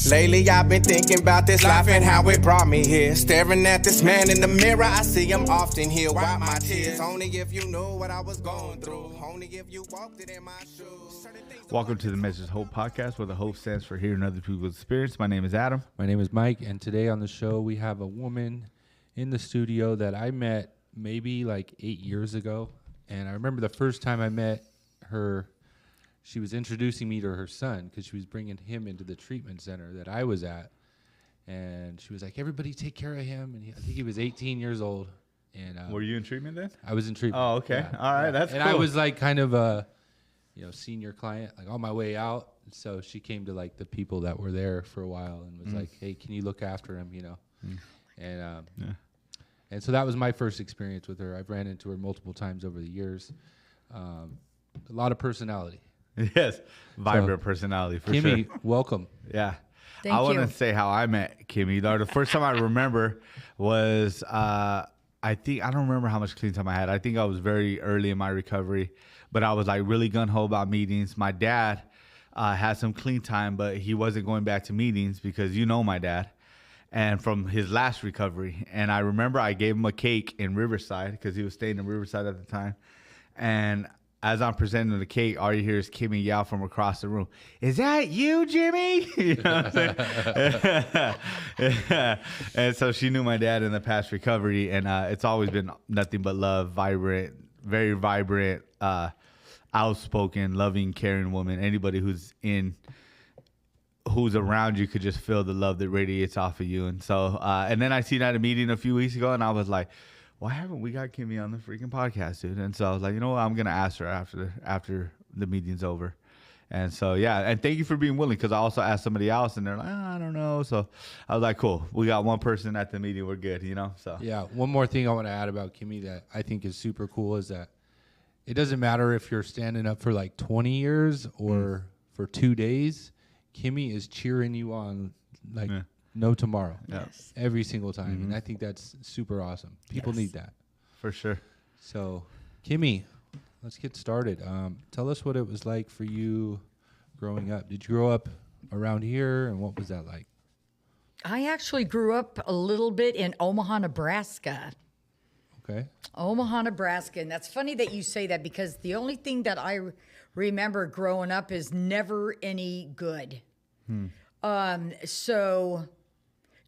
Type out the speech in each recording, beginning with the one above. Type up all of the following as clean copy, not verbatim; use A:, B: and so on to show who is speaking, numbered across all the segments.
A: Lately I've been thinking about this life and how it brought me here. Staring at this man in the mirror, I see him often. He'll wipe my tears. Only if you knew what I was going through. Only if you walked it in my shoes.
B: Welcome to the Message Hope podcast, where the hope stands for hearing other people's experience. My name is Adam.
C: My name is Mike, and today on the show we have a woman in the studio that I met maybe like 8 years ago. And I remember the first time I met her, she was introducing me to her son because she was bringing him into the treatment center that I was at. And she was like, everybody take care of him. And I think he was 18 years old. And
B: Were you in treatment then?
C: I was in treatment.
B: Oh, okay.
C: Yeah,
B: all right, that's
C: and
B: cool.
C: I was like kind of a senior client, like on my way out. So she came to like the people that were there for a while and was like, hey, can you look after him, And so that was my first experience with her. I've ran into her multiple times over the years. A lot of personality.
B: Yes, vibrant personality for
C: Kimi,
B: sure.
C: welcome.
B: Yeah.
D: Thank
B: I want
D: you.
B: to say how I met Kimi. The first time I remember was, I don't remember how much clean time I had. I think I was very early in my recovery, but I was like really gung-ho about meetings. My dad had some clean time, but he wasn't going back to meetings because you know my dad. And from his last recovery. And I remember I gave him a cake in Riverside because he was staying in Riverside at the time. And as I'm presenting the cake, all you hear is Kimi yell from across the room, "Is that you, Jimmy?" You know what I'm saying? And so she knew my dad in the past recovery. And it's always been nothing but love, vibrant, very vibrant, outspoken, loving, caring woman. Anybody who's around you could just feel the love that radiates off of you. And so, and then I seen at a meeting a few weeks ago and I was like, why haven't we got Kimi on the freaking podcast, dude? And so I was like, you know what? I'm going to ask her after the meeting's over. And so, yeah. And thank you for being willing. Cause I also asked somebody else and they're like, I don't know. So I was like, cool. We got one person at the meeting. We're good, So
C: Yeah. One more thing I want to add about Kimi that I think is super cool is that it doesn't matter if you're standing up for like 20 years or for 2 days. Kimi is cheering you on like no tomorrow.
D: Yes.
C: Every single time. And I think that's super awesome. People need that.
B: For sure.
C: So, Kimi, let's get started. Tell us what it was like for you growing up. Did you grow up around here, and what was that like?
D: I actually grew up a little bit in Omaha, Nebraska.
C: Okay.
D: Omaha, Nebraska. And that's funny that you say that because the only thing that I remember growing up is never any good. So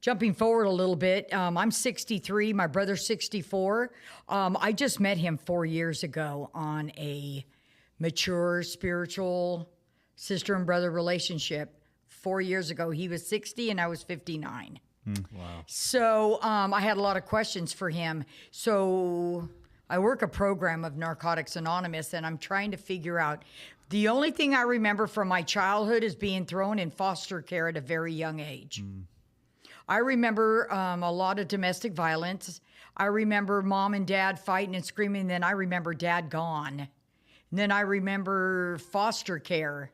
D: jumping forward a little bit, I'm 63, my brother's 64. I just met him 4 years ago on a mature spiritual sister and brother relationship. 4 years ago, he was 60 and I was 59.
C: Wow.
D: So I had a lot of questions for him. So I work a program of Narcotics Anonymous, and I'm trying to figure out. The only thing I remember from my childhood is being thrown in foster care at a very young age. I remember a lot of domestic violence. I remember mom and dad fighting and screaming. Then I remember dad gone. And then I remember foster care.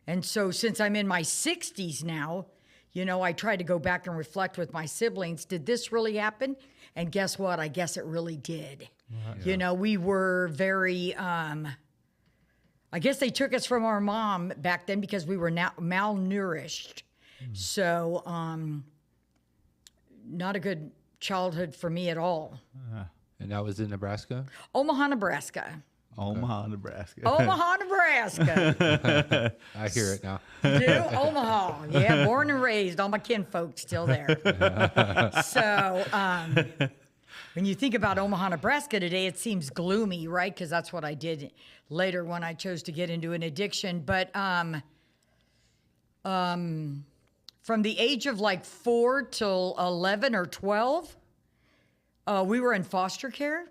D: And so since I'm in my 60s now, I try to go back and reflect with my siblings. Did this really happen? And guess what? I guess it really did. Wow. We were very, I guess they took us from our mom back then because we were now malnourished. So, not a good childhood for me at all.
C: And that was in Nebraska?
D: Omaha, Nebraska.
B: Omaha, Nebraska.
D: Omaha, Nebraska.
C: I hear it now.
D: Do Omaha. Yeah, born and raised. All my kinfolk still there. So, when you think about Omaha, Nebraska today, it seems gloomy, right? Because that's what I did later when I chose to get into an addiction. But from the age of like 4 till 11 or 12, we were in foster care.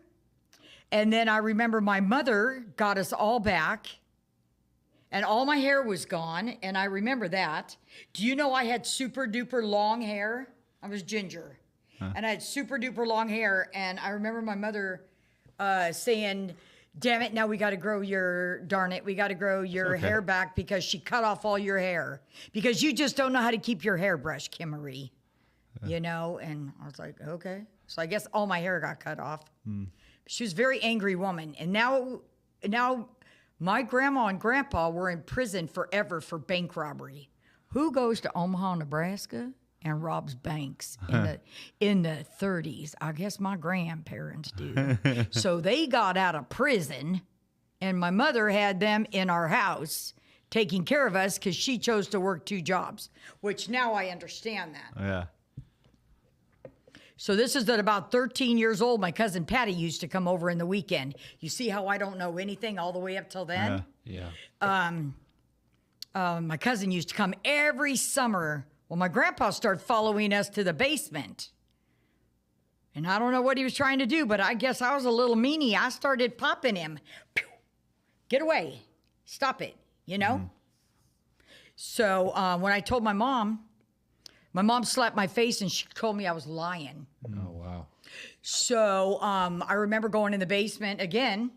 D: And then I remember my mother got us all back, and all my hair was gone, and I remember that. Do you know I had super duper long hair? I was ginger, and I had super duper long hair, and I remember my mother saying, "Damn it, now we got to grow your hair back because she cut off all your hair because you just don't know how to keep your hairbrush, Kimmery." And I was like, okay. So I guess all my hair got cut off. She was a very angry woman. And now my grandma and grandpa were in prison forever for bank robbery. Who goes to Omaha, Nebraska and robs banks in the 30s? I guess my grandparents do. So they got out of prison, and my mother had them in our house taking care of us because she chose to work 2 jobs, which now I understand that.
B: Yeah.
D: So this is at about 13 years old. My cousin Patty used to come over in the weekend. You see how I don't know anything all the way up till then?
C: Yeah.
D: My cousin used to come every summer. Well, my grandpa started following us to the basement. And I don't know what he was trying to do, but I guess I was a little meanie. I started popping him. Pew! Get away. Stop it, you know? So when I told my mom slapped my face and she told me I was lying.
C: Oh, wow.
D: So I remember going in the basement again,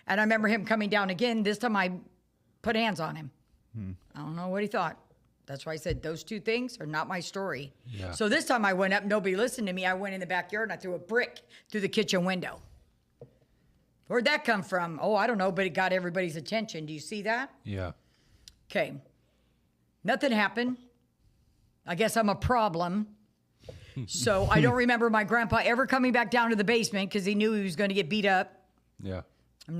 D: and I remember him coming down again. This time I put hands on him. I don't know what he thought. That's why I said those 2 things are not my story.
C: Yeah.
D: So this time I went up, nobody listened to me. I went in the backyard and I threw a brick through the kitchen window. Where'd that come from? Oh, I don't know, but it got everybody's attention. Do you see that?
C: Yeah.
D: Okay. Nothing happened. I guess I'm a problem. So I don't remember my grandpa ever coming back down to the basement because he knew he was going to get beat up.
C: Yeah.
D: I'm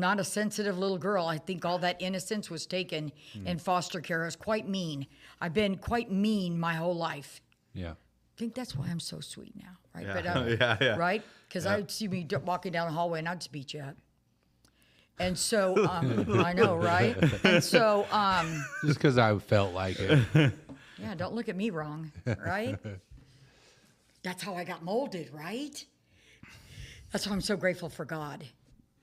D: not a sensitive little girl. I think all that innocence was taken in foster care. I was quite mean. I've been quite mean my whole life.
C: Yeah.
D: I think that's why I'm so sweet now, right?
B: Yeah.
D: But, right? Because I'd see me walking down the hallway and I'd just beat you up. And so, I know, right? And so,
C: Just because I felt like it.
D: yeah, don't look at me wrong, right? That's how I got molded, right? That's why I'm so grateful for God.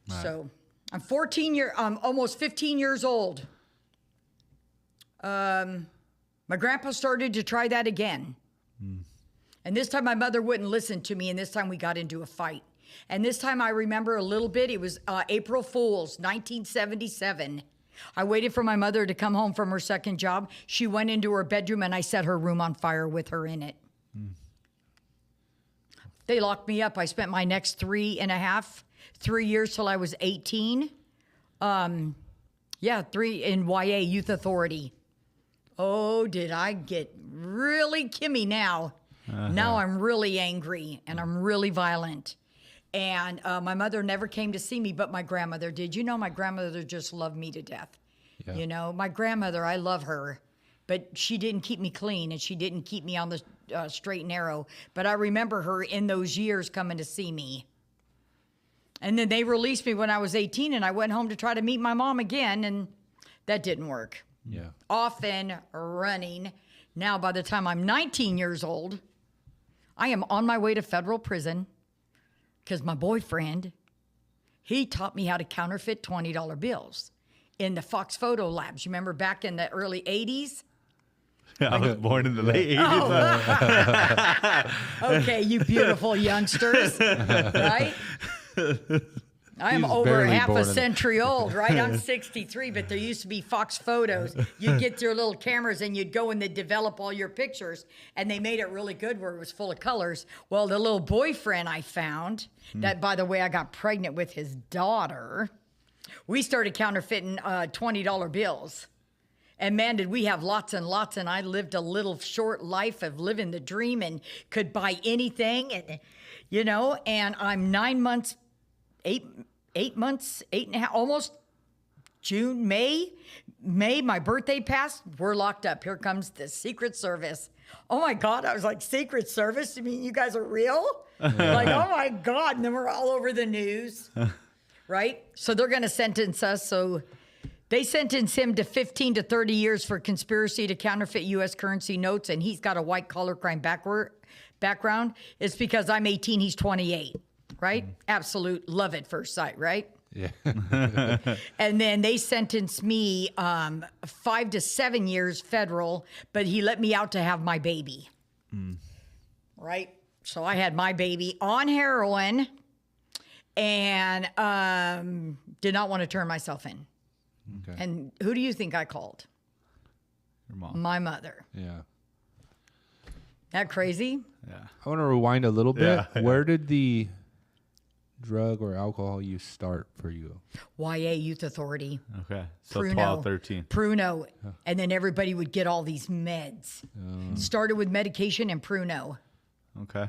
D: Right. So I'm almost 15 years old. My grandpa started to try that again. And this time my mother wouldn't listen to me, and this time we got into a fight. And this time I remember a little bit. It was April Fool's, 1977. I waited for my mother to come home from her second job. She went into her bedroom, and I set her room on fire with her in it. They locked me up. I spent my next 3 years till I was 18. 3 in YA, Youth Authority. Oh, did I get really Kimmy now. Now I'm really angry, and I'm really violent. And my mother never came to see me, but my grandmother did. You know, my grandmother just loved me to death. Yeah. You know, my grandmother, I love her, but she didn't keep me clean, and she didn't keep me on the straight and narrow. But I remember her in those years coming to see me. And then they released me when I was 18, and I went home to try to meet my mom again, and that didn't work.
C: Yeah.
D: Off and running. Now, by the time I'm 19 years old, I am on my way to federal prison because my boyfriend, he taught me how to counterfeit $20 bills in the Fox Photo Labs. You remember back in the early 80s?
B: I was born in the late 80s.
D: Okay, you beautiful youngsters, right? I am
C: He's
D: over
C: barely
D: half
C: born
D: a
C: in-
D: century old, right? I'm 63, but there used to be Fox Photos. You'd get your little cameras and you'd go and they'd develop all your pictures, and they made it really good where it was full of colors. Well, the little boyfriend I found, that, by the way, I got pregnant with his daughter, we started counterfeiting $20 bills. And man, did we have lots and lots, and I lived a little short life of living the dream and could buy anything, and and I'm 9 months, 8 months, 8.5, almost June, May, my birthday passed, we're locked up. Here comes the Secret Service. Oh my God, I was like, Secret Service? You mean you guys are real? Like, oh my God, and then we're all over the news, right? So they're going to sentence us, so they sentenced him to 15 to 30 years for conspiracy to counterfeit U.S. currency notes, and he's got a white-collar crime background. It's because I'm 18, he's 28, right? Absolute love at first sight, right?
C: Yeah.
D: And then they sentenced me 5 to 7 years federal, but he let me out to have my baby, right? So I had my baby on heroin and did not want to turn myself in.
C: Okay.
D: And who do you think I called?
B: Your mom.
D: My mother.
C: Yeah.
D: That crazy?
B: Yeah.
C: I want to rewind a little bit.
B: Yeah.
C: Where did the drug or alcohol use start for you?
D: YA Youth Authority.
B: Okay. So
D: Pruno.
B: 12, 13.
D: Pruno. And then everybody would get all these meds. Started with medication and Pruno.
B: Okay.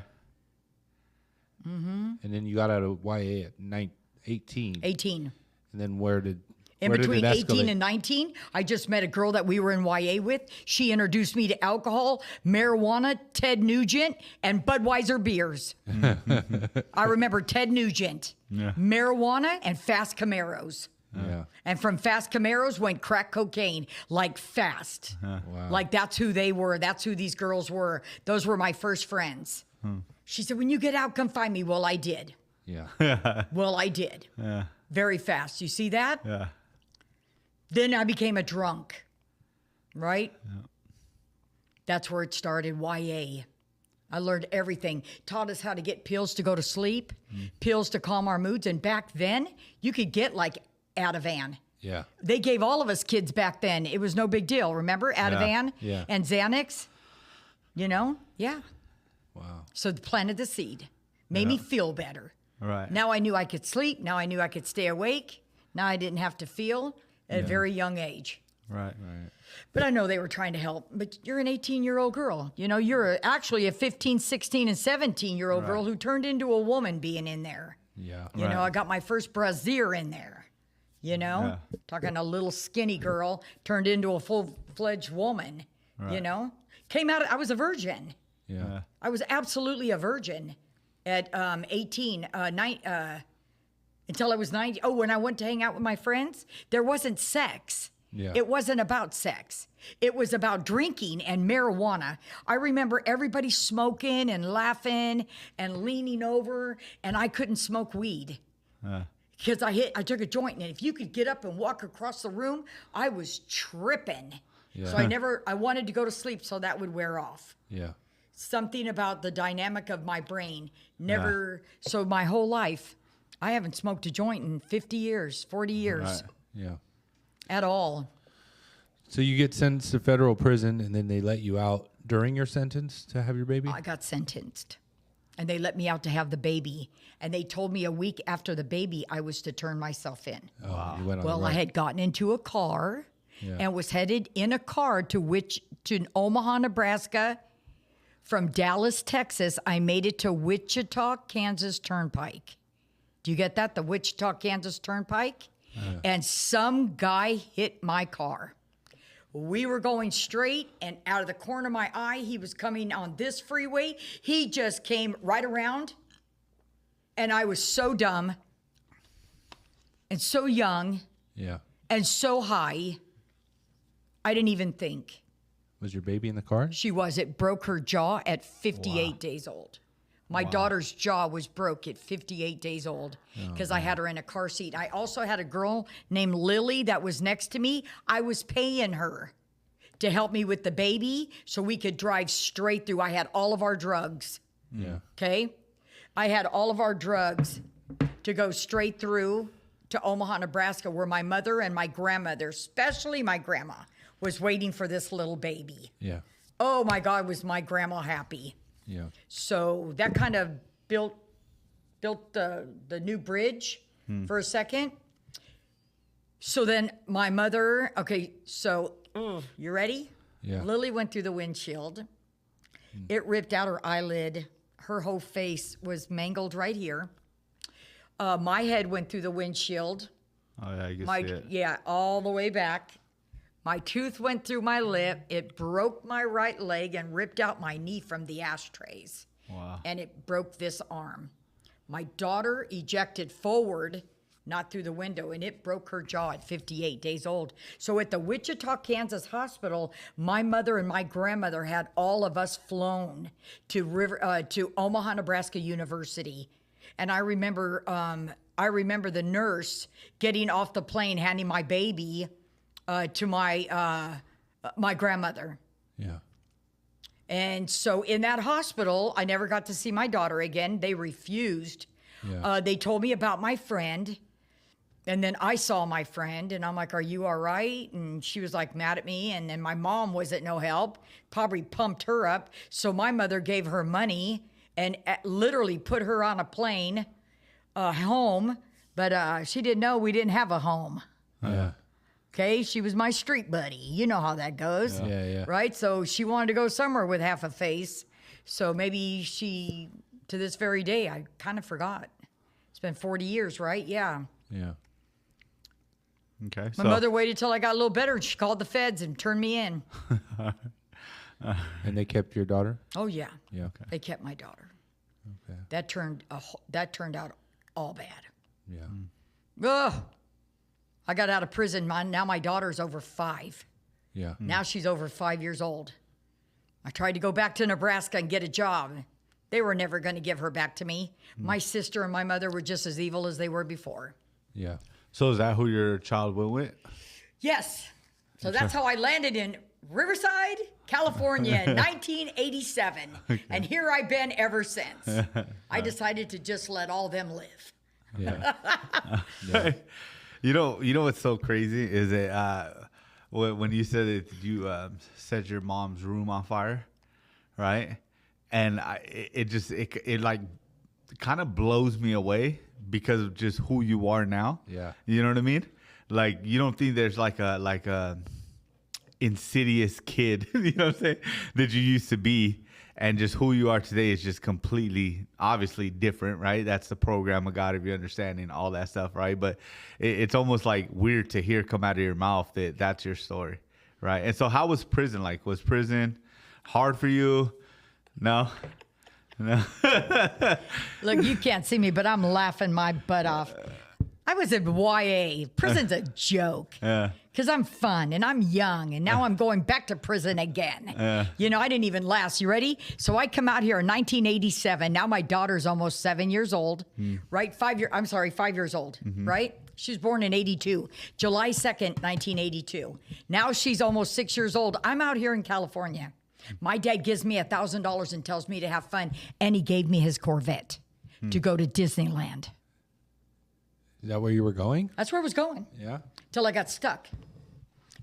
C: And then you got out of YA at 18.
D: 18.
C: And then where did
D: In
C: where did
D: between
C: it
D: 18
C: escalate?
D: and 19, I just met a girl that we were in YA with. She introduced me to alcohol, marijuana, Ted Nugent, and Budweiser beers. I remember Ted Nugent, marijuana, and fast Camaros.
C: Yeah.
D: And from fast Camaros went crack cocaine, like fast.
C: Wow.
D: Like that's who they were. That's who these girls were. Those were my first friends. She said, when you get out, come find me. Well, I did.
C: Yeah.
D: Well, I did.
B: Yeah.
D: Very fast. You see that?
B: Yeah.
D: Then I became a drunk, right? Yeah. That's where it started, YA. I learned everything. Taught us how to get pills to go to sleep, pills to calm our moods. And back then, you could get like Ativan.
C: Yeah.
D: They gave all of us kids back then. It was no big deal. Remember Ativan
C: Yeah.
D: and Xanax? You know? Yeah.
C: Wow.
D: So it planted the seed. Made me feel better.
B: Right.
D: Now I knew I could sleep. Now I knew I could stay awake. Now I didn't have to feel at a very young age.
B: Right.
D: But I know they were trying to help. But you're an 18-year-old girl. You know, you're actually a 15, 16, and 17-year-old girl who turned into a woman being in there.
C: Yeah.
D: You know, I got my first brassiere in there. You know,
B: Yeah.
D: talking a little skinny girl turned into a full-fledged woman. You know, came out. I was a virgin.
C: Yeah.
D: I was absolutely a virgin at 18, until I was 90. Oh, when I went to hang out with my friends, there wasn't sex.
C: Yeah.
D: It wasn't about sex. It was about drinking and marijuana. I remember everybody smoking and laughing and leaning over, and I couldn't smoke weed. Because I took a joint, and if you could get up and walk across the room, I was tripping.
C: Yeah.
D: So I wanted to go to sleep so that would wear off.
C: Yeah.
D: Something about the dynamic of my brain. So my whole life, I haven't smoked a joint in 50 years, 40 years
B: Right.
C: Yeah.
D: at all.
C: So you get sentenced to federal prison, and then they let you out during your sentence to have your baby?
D: I got sentenced, and they let me out to have the baby. And they told me a week after the baby, I was to turn myself in.
C: Oh, you went on
D: Well,
C: the
D: I
C: run.
D: had gotten into a car
C: Yeah.
D: and was headed in a car to Omaha, Nebraska. From Dallas, Texas, I made it to Wichita, Kansas Turnpike. Do you get that? The Wichita, Kansas Turnpike? And some guy hit my car. We were going straight, and out of the corner of my eye, he was coming on this freeway. He just came right around, and I was so dumb and so young
C: Yeah.
D: and so high, I didn't even think.
C: Was your baby in the car?
D: It broke her jaw at 58 days old. My daughter's jaw was broke at 58 days old because I had her in a car seat. I also had a girl named Lily that was next to me. I was paying her to help me with the baby so we could drive straight through. I had all of our drugs.
C: Yeah.
D: Okay? I had all of our drugs to go straight through to Omaha, Nebraska, where my mother and my grandmother, especially my grandma, was waiting for this little baby.
C: Yeah.
D: Oh my God, was my grandma happy.
C: Yeah.
D: So that kind of built the new bridge for a second. So then my mother, okay, so you ready?
C: Yeah.
D: Lily went through the windshield. It ripped out her eyelid. Her whole face was mangled right here. My head went through the windshield.
B: Oh, yeah, you can see it.
D: Yeah, all the way back. My tooth went through my lip. It broke my right leg and ripped out my knee from the ashtrays.
B: Wow.
D: And it broke this arm. My daughter ejected forward, not through the window, and it broke her jaw at 58 days old. So at the Wichita, Kansas hospital, my mother and my grandmother had all of us flown to Omaha, Nebraska University. And I remember the nurse getting off the plane, handing my baby to my grandmother.
C: Yeah.
D: And so in that hospital, I never got to see my daughter again. They refused.
C: Yeah.
D: They told me about my friend. And then I saw my friend, and I'm like, are you all right? And she was like mad at me. And then my mom wasn't no help, probably pumped her up. So my mother gave her money and literally put her on a plane a home, but she didn't know we didn't have a home.
C: Yeah.
D: Okay, she was my street buddy. You know how that goes.
C: Yeah.
D: Right? So she wanted to go somewhere with half a face. So maybe she, to this very day, I kind of forgot. It's been 40 years, right? Yeah.
C: Yeah.
B: Okay.
D: My mother waited till I got a little better and she called the feds and turned me in.
C: And they kept your daughter?
D: Oh, yeah.
C: Yeah. Okay.
D: They kept my daughter.
C: Okay.
D: That turned out all bad.
C: Yeah.
D: Ugh. I got out of prison. Now my daughter's over 5.
C: Yeah.
D: Now she's over 5 years old. I tried to go back to Nebraska and get a job. They were never going to give her back to me. My sister and my mother were just as evil as they were before.
C: Yeah.
B: So is that who your child went with?
D: Yes. So that's how I landed in Riverside, California in 1987. And here I've been ever since. I decided to just let all them live.
C: Yeah.
B: You know what's so crazy is that when you said that you set your mom's room on fire, right? And it like kind of blows me away because of just who you are now.
C: Yeah.
B: You know what I mean? Like, you don't think there's like a insidious kid, you know what I'm saying, that you used to be, and just who you are today is just completely, obviously different, right? That's the program of God, if you're understanding all that stuff, right? But it's almost like weird to hear come out of your mouth that that's your story, right? And so how was prison like? Was prison hard for you? No?
D: Look, you can't see me, but I'm laughing my butt off. I was in YA. Prison's a joke.
B: Yeah.
D: Because I'm fun and I'm young and now I'm going back to prison again. You know, I didn't even last. You ready? So I come out here in 1987. Now my daughter's almost 7 years old, right? 5 years old, right? She was born in 82, July 2nd, 1982. Now she's almost 6 years old. I'm out here in California. My dad gives me $1,000 and tells me to have fun. And he gave me his Corvette to go to Disneyland.
C: Is that where you were going?
D: That's where I was going.
C: Yeah.
D: Till I got stuck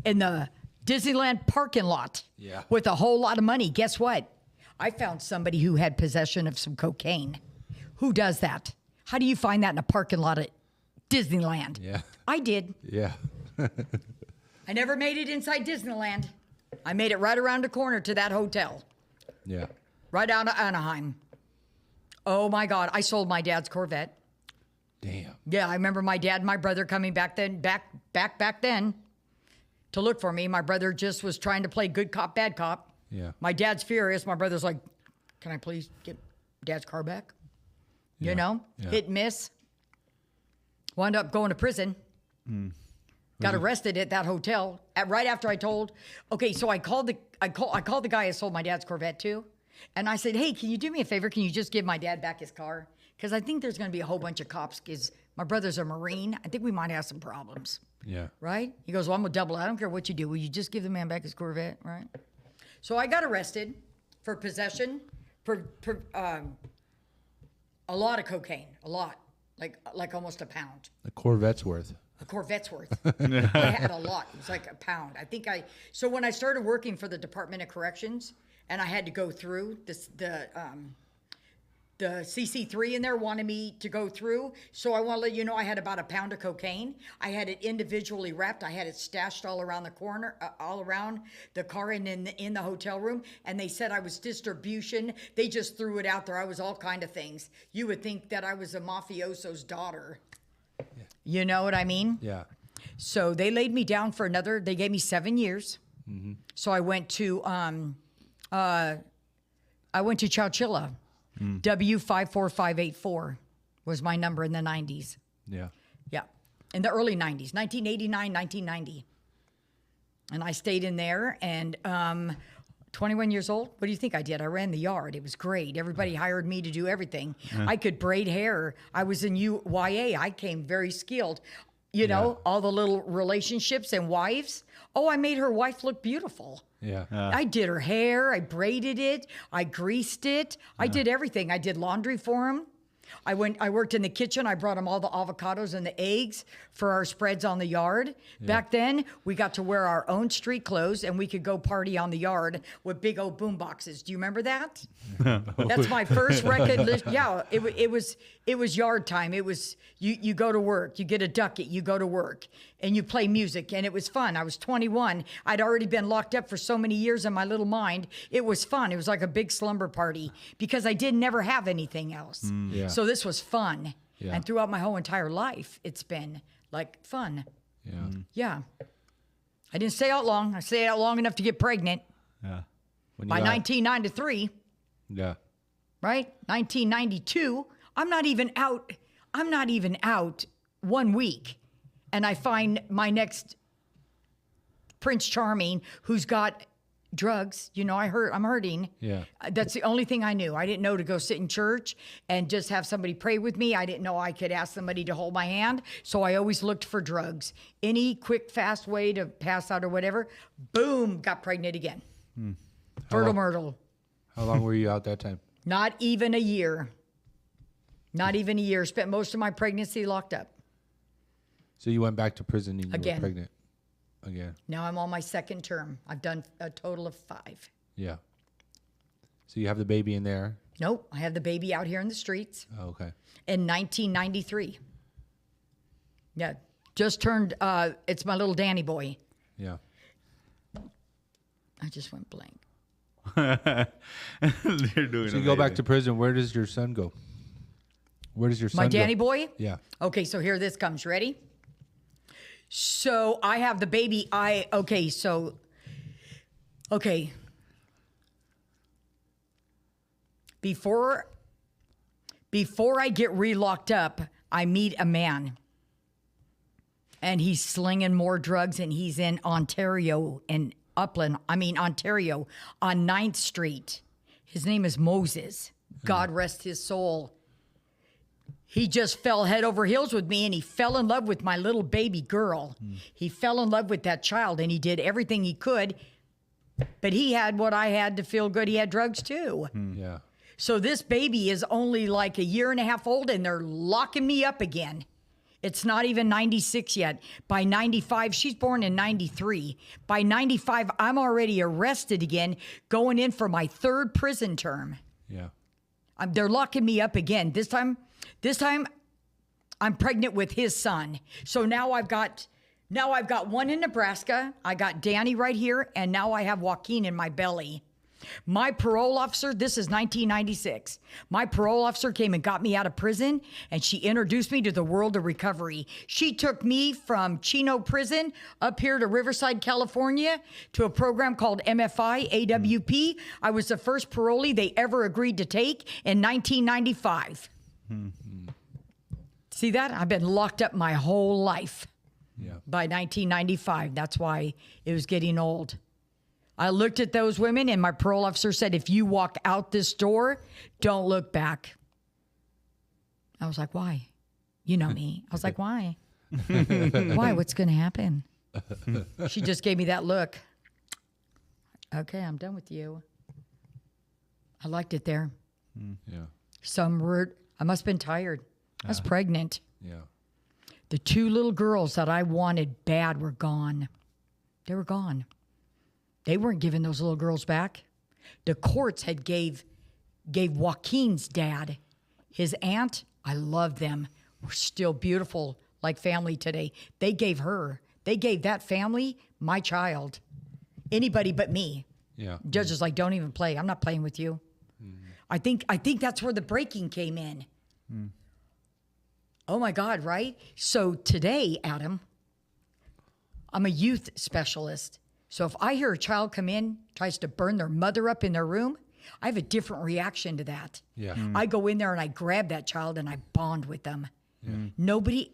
D: in the Disneyland parking lot
C: Yeah.
D: with a whole lot of money. Guess what? I found somebody who had possession of some cocaine. Who does that? How do you find that in a parking lot at Disneyland?
C: Yeah.
D: I did.
C: Yeah.
D: I never made it inside Disneyland. I made it right around the corner to that hotel,
C: Yeah.
D: right out of Anaheim. Oh my God, I sold my dad's Corvette.
C: Damn.
D: Yeah, I remember my dad and my brother coming back then to look for me. My brother just was trying to play good cop, bad cop.
C: Yeah.
D: My dad's furious. My brother's like, can I please get dad's car back?
C: Yeah.
D: You know,
C: Yeah.
D: hit and miss. Wound up going to prison. Got arrested at that hotel right after I told. Okay, so I called the guy I sold my dad's Corvette to, and I said, "Hey, can you do me a favor? Can you just give my dad back his car? Because I think there's going to be a whole bunch of cops. Because my brother's a Marine. I think we might have some problems."
C: Yeah.
D: Right? He goes, "Well, I'm gonna double it. I don't care what you do. Will you just give the man back his Corvette?" Right? So I got arrested for possession, for a lot of cocaine, a lot, like almost a pound.
C: The Corvette's worth.
D: A Corvette's worth. I had a lot. It was like a pound. So when I started working for the Department of Corrections and I had to go through the CC3 in there wanted me to go through. So I want to let you know I had about a pound of cocaine. I had it individually wrapped. I had it stashed all around the corner, all around the car and in the hotel room. And they said I was distribution. They just threw it out there. I was all kind of things. You would think that I was a mafioso's daughter. Yeah. You know what I mean?
C: Yeah.
D: So they laid me down for they gave me 7 years.
C: Mm-hmm.
D: So I went to Chowchilla. W54584 was my number in the 90s.
C: Yeah.
D: Yeah. In the early 90s, 1989, 1990. And I stayed in there and 21 years old. What do you think I did? I ran the yard. It was great. Everybody hired me to do everything. I could braid hair. I was in UYA. I came very skilled. You know, all the little relationships and wives. Oh, I made her wife look beautiful.
C: Yeah.
D: I did her hair. I braided it. I greased it. I did everything. I did laundry for him. I worked in the kitchen. I brought them all the avocados and the eggs for our spreads on the yard. Yeah. Back then, we got to wear our own street clothes and we could go party on the yard with big old boom boxes. Do you remember that? That's my first record. Yeah, it was yard time. It was, you go to work, you get a ducat, you go to work, and you play music, and it was fun. I was 21. I'd already been locked up for so many years in my little mind. It was fun. It was like a big slumber party because I did never have anything else.
C: Yeah.
D: So this was fun.
C: Yeah.
D: And throughout my whole entire life, it's been like fun.
C: Yeah.
D: Yeah. I didn't stay out long. I stayed out long enough to get pregnant.
B: Yeah.
D: By 1993.
C: Yeah.
D: Right? 1992. I'm not even out 1 week. And I find my next Prince Charming who's got drugs. You know, I'm hurting.
C: Yeah.
D: That's the only thing I knew. I didn't know to go sit in church and just have somebody pray with me. I didn't know I could ask somebody to hold my hand. So I always looked for drugs. Any quick, fast way to pass out or whatever. Boom, got pregnant again. Fertile myrtle.
C: How long were you out that time?
D: Not even a year. Not even a year. Spent most of my pregnancy locked up.
C: So you went back to prison and you
D: Again.
C: were pregnant again.
D: Now I'm on my second term. I've done a total of 5.
C: Yeah. So you have the baby in there.
D: Nope. I have the baby out here in the streets
C: Oh, okay.
D: in 1993. Yeah. Just turned, it's my little Danny boy.
C: Yeah.
D: I just went blank.
B: They're doing
C: So you go back to prison. Where does your son go? Where does your son
D: My
C: go?
D: Danny boy?
C: Yeah.
D: Okay, so here this comes. Ready? So I have the baby. Okay. Before I get re-locked up, I meet a man. And he's slinging more drugs, and he's in Ontario and Ontario on 9th Street. His name is Moses. God rest his soul. He just fell head over heels with me, and he fell in love with my little baby girl. He fell in love with that child, and he did everything he could. But he had what I had to feel good. He had drugs too.
C: Yeah.
D: So this baby is only like a year and a half old, and they're locking me up again. It's not even 96 yet. By 95, she's born in 93. By 95, I'm already arrested again, going in for my 3rd prison term.
C: Yeah.
D: They're locking me up again. This time, I'm pregnant with his son. So now I've got one in Nebraska. I got Danny right here, and now I have Joaquin in my belly. My parole officer, this is 1996. My parole officer came and got me out of prison, and she introduced me to the world of recovery. She took me from Chino Prison up here to Riverside, California, to a program called MFI AWP. I was the first parolee they ever agreed to take in 1995. See that? I've been locked up my whole life.
C: Yeah.
D: By 1995. That's why it was getting old. I looked at those women, and my parole officer said, if you walk out this door, don't look back. I was like, why? You know me. I was like, why? Why? What's going to happen? She just gave me that look. Okay, I'm done with you. I liked it there.
C: Yeah.
D: I must have been tired. I was pregnant.
C: Yeah.
D: The 2 little girls that I wanted bad were gone. They were gone. They weren't giving those little girls back. The courts had gave Joaquin's dad, his aunt, I love them. We're still beautiful like family today. They gave that family my child. Anybody but me.
C: Yeah.
D: Judge is like, don't even play. I'm not playing with you. I think that's where the breaking came in. Oh my God, right? So today, Adam, I'm a youth specialist. So if I hear a child come in, tries to burn their mother up in their room, I have a different reaction to that.
C: Yeah.
D: I go in there and I grab that child and I bond with them. Nobody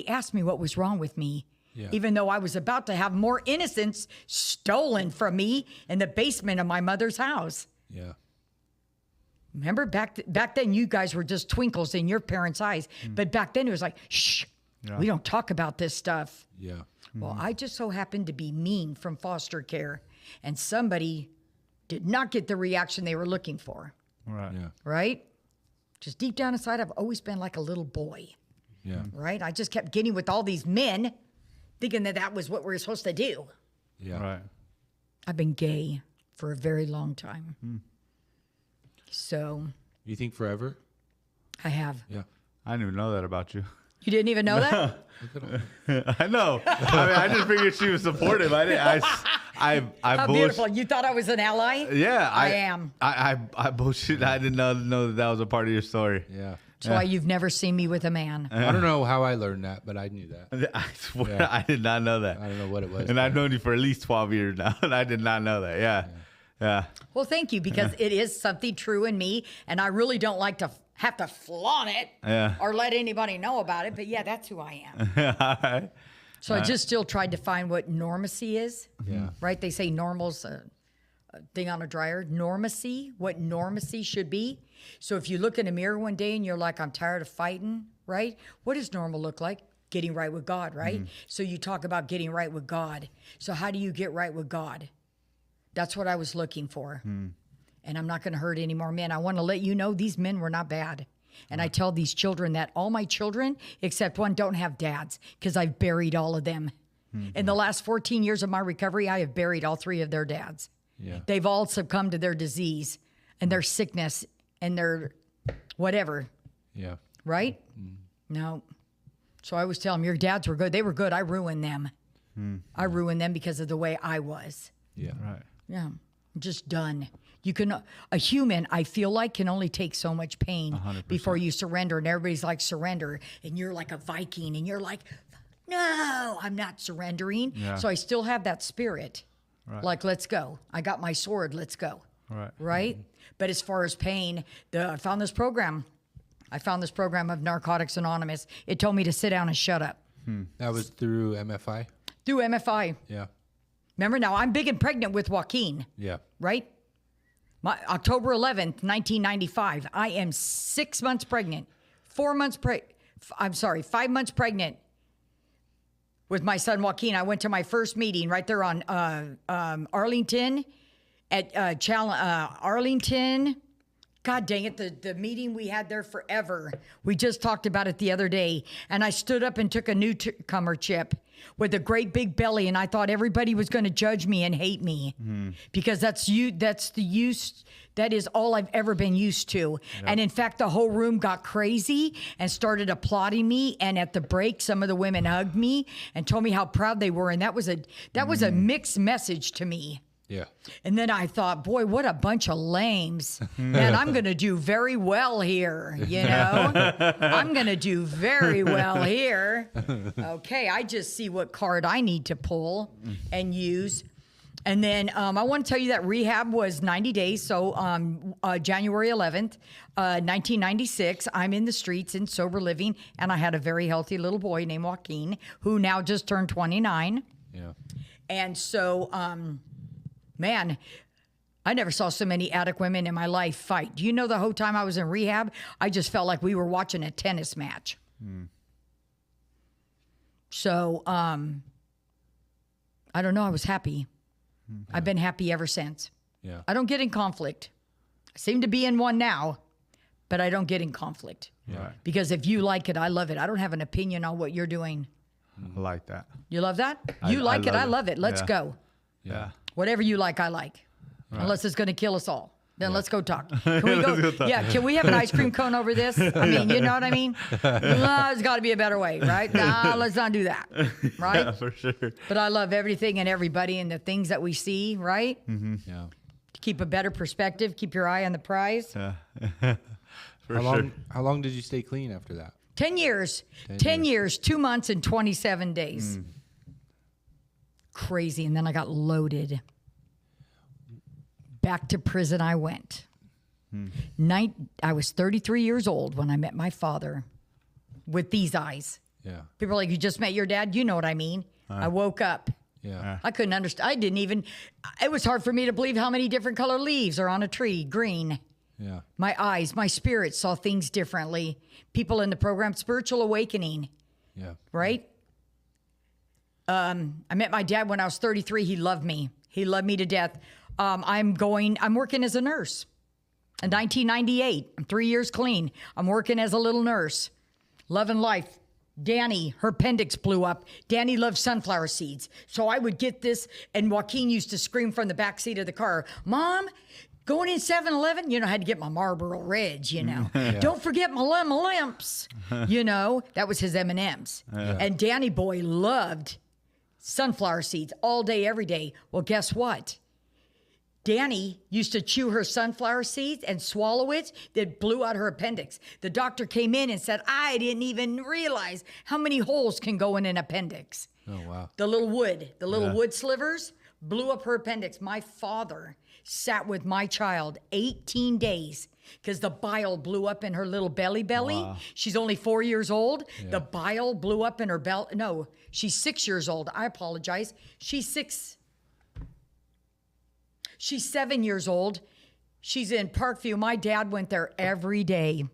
D: asked me what was wrong with me.
C: Yeah.
D: Even though I was about to have more innocence stolen from me in the basement of my mother's house.
C: Yeah.
D: Remember back then you guys were just twinkles in your parents' eyes. But back then it was like, shh, we don't talk about this stuff.
C: Yeah.
D: Well, I just so happened to be mean from foster care, and somebody did not get the reaction they were looking for,
B: Right.
C: Yeah.
D: right? Just deep down inside, I've always been like a little boy.
C: Yeah.
D: Right? I just kept getting with all these men, thinking that was what we were supposed to do.
C: Yeah.
B: Right.
D: I've been gay for a very long time. So
C: You think forever?
D: I have.
C: Yeah.
B: I didn't even know that about you.
D: You didn't even know that?
B: I know. I mean, I just figured she was supportive. I didn't. I
D: How beautiful. You thought I was an ally?
B: Yeah,
D: I am.
B: I bullshit. I didn't know that was a part of your story.
C: Yeah.
D: That's why you've never seen me with a man.
C: I don't know how I learned that, but I knew that.
B: I swear,
C: Yeah.
B: I did not know that.
C: I don't know what it was.
B: And I've known you for at least 12 years now, and I did not know that. Yeah.
D: Well, thank you, because it is something true in me, and I really don't like to have to flaunt it or let anybody know about it. But yeah, that's who I am.
B: All right.
D: So I just still tried to find what normacy is.
C: Yeah.
D: Right? They say normal's a thing on a dryer. Normacy, what normacy should be. So if you look in a mirror one day and you're like, I'm tired of fighting, right? What does normal look like? Getting right with God, right? So you talk about getting right with God. So how do you get right with God? That's what I was looking for. And I'm not going to hurt any more men. I want to let you know these men were not bad. And I tell these children that all my children, except one, don't have dads, because I've buried all of them. In the last 14 years of my recovery, I have buried all 3 of their dads.
C: Yeah.
D: They've all succumbed to their disease and their sickness and their whatever,
C: Yeah.
D: right? No. So I always tell them, your dads were good. They were good. I ruined them. I ruined them because of the way I was.
C: Yeah.
B: Right.
D: Yeah, I'm just done. You can, a human, I feel like, can only take so much pain
B: 100%.
D: before you surrender. And everybody's like, surrender. And you're like a Viking. And you're like, no, I'm not surrendering.
B: Yeah.
D: So I still have that spirit.
B: Right.
D: Like, let's go. I got my sword. Let's go.
B: Right.
D: Right? But as far as pain, I found this program. I found this program of Narcotics Anonymous. It told me to sit down and shut up.
C: That was through MFI.
D: Through MFI.
C: Yeah.
D: Remember, now I'm big and pregnant with Joaquin.
C: Yeah.
D: Right? October 11th, 1995. I am 6 months pregnant. 5 months pregnant with my son Joaquin. I went to my first meeting right there on Arlington at Arlington. God dang it, the meeting we had there forever. We just talked about it the other day. And I stood up and took a newcomer chip with a great big belly. And I thought everybody was going to judge me and hate me because that is all I've ever been used to. Yep. And in fact, the whole room got crazy and started applauding me. And at the break, some of the women hugged me and told me how proud they were. And that was a mixed message to me.
C: Yeah.
D: And then I thought, boy, what a bunch of lames. Man, I'm going to do very well here, you know? I'm going to do very well here. Okay, I just see what card I need to pull and use. And then I want to tell you that rehab was 90 days. So January 11th, 1996, I'm in the streets in sober living. And I had a very healthy little boy named Joaquin, who now just turned 29.
C: Yeah.
D: And so... man, I never saw so many addict women in my life fight. Do you know the whole time I was in rehab, I just felt like we were watching a tennis match. So, I don't know. I was happy. I've been happy ever since.
C: Yeah.
D: I don't get in conflict. I seem to be in one now, but I don't get in conflict.
C: Yeah.
D: Because if you like it, I love it. I don't have an opinion on what you're doing.
B: I like that.
D: You love that? You like it, I love it. Let's go.
B: Yeah.
D: Whatever you like, I like. Right. Unless it's going to kill us all. Then let's go talk. Can we go? Yeah, can we have an ice cream cone over this? I mean, you know what I mean? There's got to be a better way, right? Nah, let's not do that, right?
B: Yeah, for sure.
D: But I love everything and everybody and the things that we see, right?
C: Yeah.
D: To keep a better perspective, keep your eye on the prize.
B: Yeah.
C: How long did you stay clean after that?
D: 10 years. 10 years, 2 months, and 27 days. Crazy. And then I got loaded. Back to prison I went. I was 33 years old when I met my father with these eyes.
C: Yeah.
D: People are like, you just met your dad? You know what I mean. I woke up.
C: Yeah.
D: I couldn't understand. It was hard for me to believe how many different color leaves are on a tree. Green.
C: Yeah.
D: My eyes, my spirit saw things differently. People in the program, spiritual awakening.
C: Yeah.
D: Right? I met my dad when I was 33. He loved me. He loved me to death. I'm working as a nurse. In 1998, I'm 3 years clean. I'm working as a little nurse. Loving life. Danny, her appendix blew up. Danny loves sunflower seeds. So I would get this, and Joaquin used to scream from the back seat of the car, Mom, going in 7-Eleven? You know, I had to get my Marlboro Reds, you know. Don't forget my limps. You know, that was his M&Ms. And Danny boy loved sunflower seeds all day, every day. Well, guess what? Danny used to chew her sunflower seeds and swallow it. That blew out her appendix. The doctor came in and said, I didn't even realize how many holes can go in an appendix.
C: Oh, wow.
D: The little wood slivers blew up her appendix. My father sat with my child 18 days because the bile blew up in her little belly. Wow. She's only 4 years old. Yeah. The bile blew up in her belly. No, she's 6 years old. I apologize. She's 7 years old. She's in Parkview. My dad went there every day.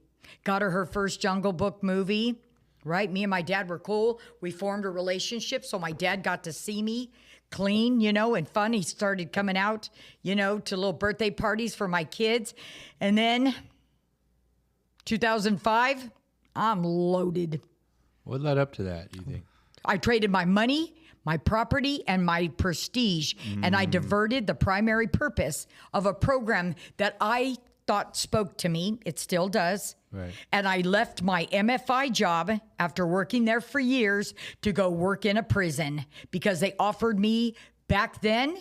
D: Got her first Jungle Book movie, right? Me and my dad were cool. We formed a relationship, so my dad got to see me clean, you know, and fun. He started coming out, you know, to little birthday parties for my kids. And then 2005, I'm loaded.
C: What led up to that, do you think?
D: I traded my money, my property, and my prestige, and I diverted the primary purpose of a program that I thought spoke to me. It still does.
C: Right.
D: And I left my MFI job after working there for years to go work in a prison because they offered me back then